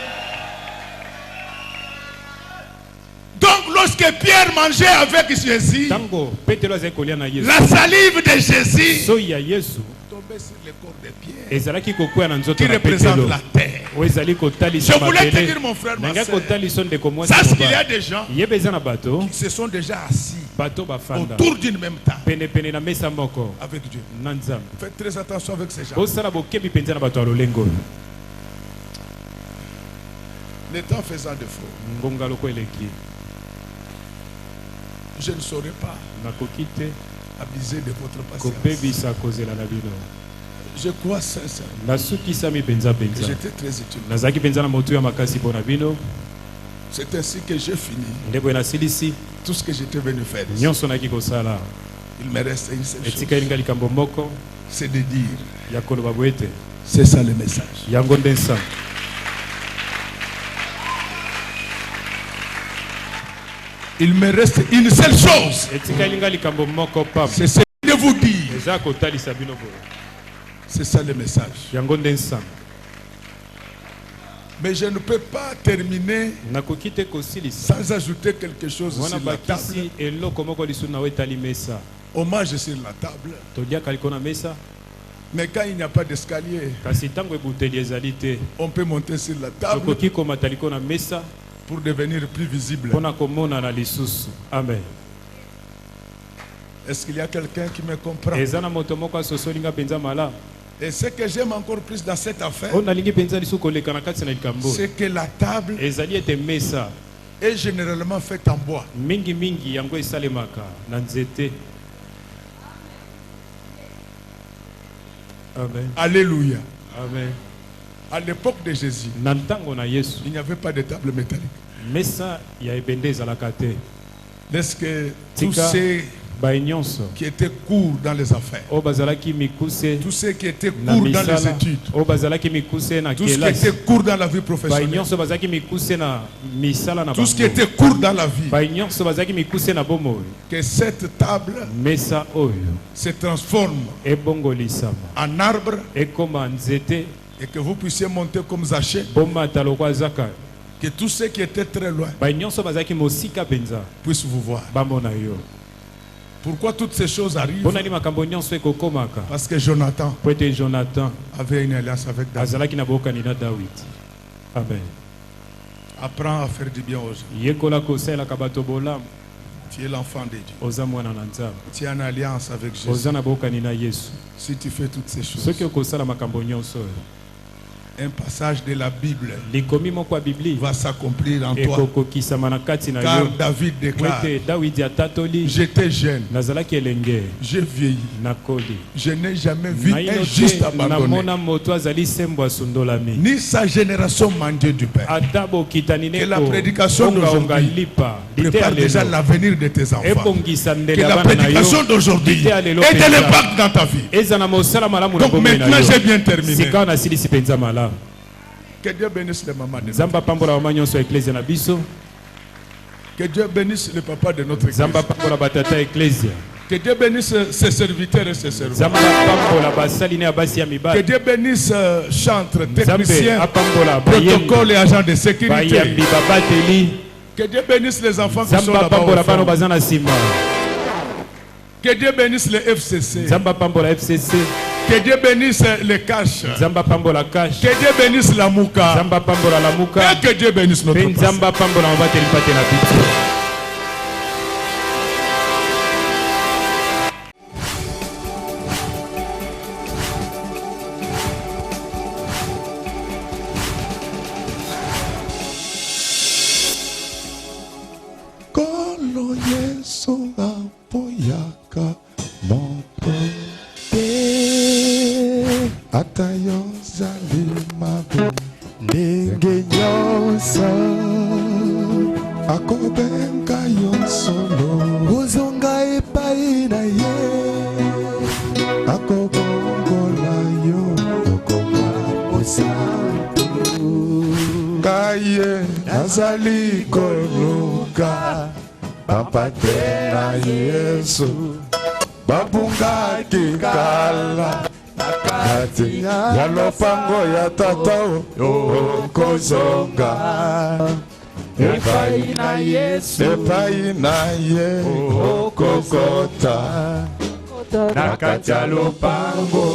S4: Donc lorsque Pierre mangeait avec Jésus, la salive de Jésus tombait sur le corps de Pierre, qui représente la terre. Je voulais te dire, mon frère, ma soeur, sache qu'il y a des gens qui se sont déjà assis autour d'une même table avec Dieu. Faites très attention avec ces gens. Le temps faisant défaut, je ne saurais pas abuser de votre patience. Je crois sincèrement que j'étais très utile. C'est ainsi que j'ai fini tout ce que j'étais venu faire ici. Il me reste une seule chose, c'est de dire, c'est ça le message. Il me reste une seule chose, c'est ce de vous dire. C'est ça le message. Mais je ne peux pas terminer sans ajouter quelque chose sur la table. Hommage sur la table. Mais quand il n'y a pas d'escalier, on peut monter sur la table pour devenir plus visible.
S5: Amen.
S4: Est-ce qu'il y a quelqu'un qui me comprend? Et ce que j'aime encore plus dans cette affaire, c'est que la table est généralement faite en bois.
S5: Amen.
S4: Alléluia.
S5: Amen.
S4: À l'époque de Jésus, il n'y avait pas de table métallique. Est-ce que tous ces qui étaient courts dans les affaires, tous ceux qui étaient courts dans les études, tous ceux qui étaient courts dans la vie professionnelle, tous ceux qui étaient courts dans la vie, que cette table se transforme en arbre et que vous puissiez monter comme Zaché, que tous ceux qui étaient très loin puissent vous voir. Pourquoi toutes ces choses arrivent? Parce que Jonathan avait une alliance avec David.
S5: Amen.
S4: Apprends à faire du bien aux gens. Tu es l'enfant de Dieu. Tu es en alliance avec Jésus. Si tu fais toutes ces choses, un passage de la Bible va s'accomplir en toi. Car David déclare, j'étais jeune, j'ai vieilli, je n'ai jamais vu un juste abandonné, ni sa génération mendier du pain. Que la prédication d'aujourd'hui prépare déjà l'avenir de tes enfants. Que la prédication d'aujourd'hui ait de l'impact dans ta vie. Donc maintenant j'ai bien terminé. Que Dieu bénisse les mamans de notre église. Que Dieu bénisse le papa de notre église. Que Dieu bénisse ses serviteurs et ses servantes. Que Dieu bénisse chantres, techniciens, protocoles et agents de sécurité. Que Dieu bénisse les enfants qui sont là-bas. Que Dieu bénisse les FCC. Que Dieu bénisse les caches. Que Dieu bénisse la Mouka. Et que Dieu bénisse notre pasteur. Kolo Yesu apoyaka moto atayo zalima ndenge nyonso akobenga yo solo uzonga epai na ye akobongola yo okoma osantu kaye nazali koluka papate na Yesu babungaki kala nakati ya lopango ya tata okozonga
S1: epai na Yesu okokota na kati ya lopango.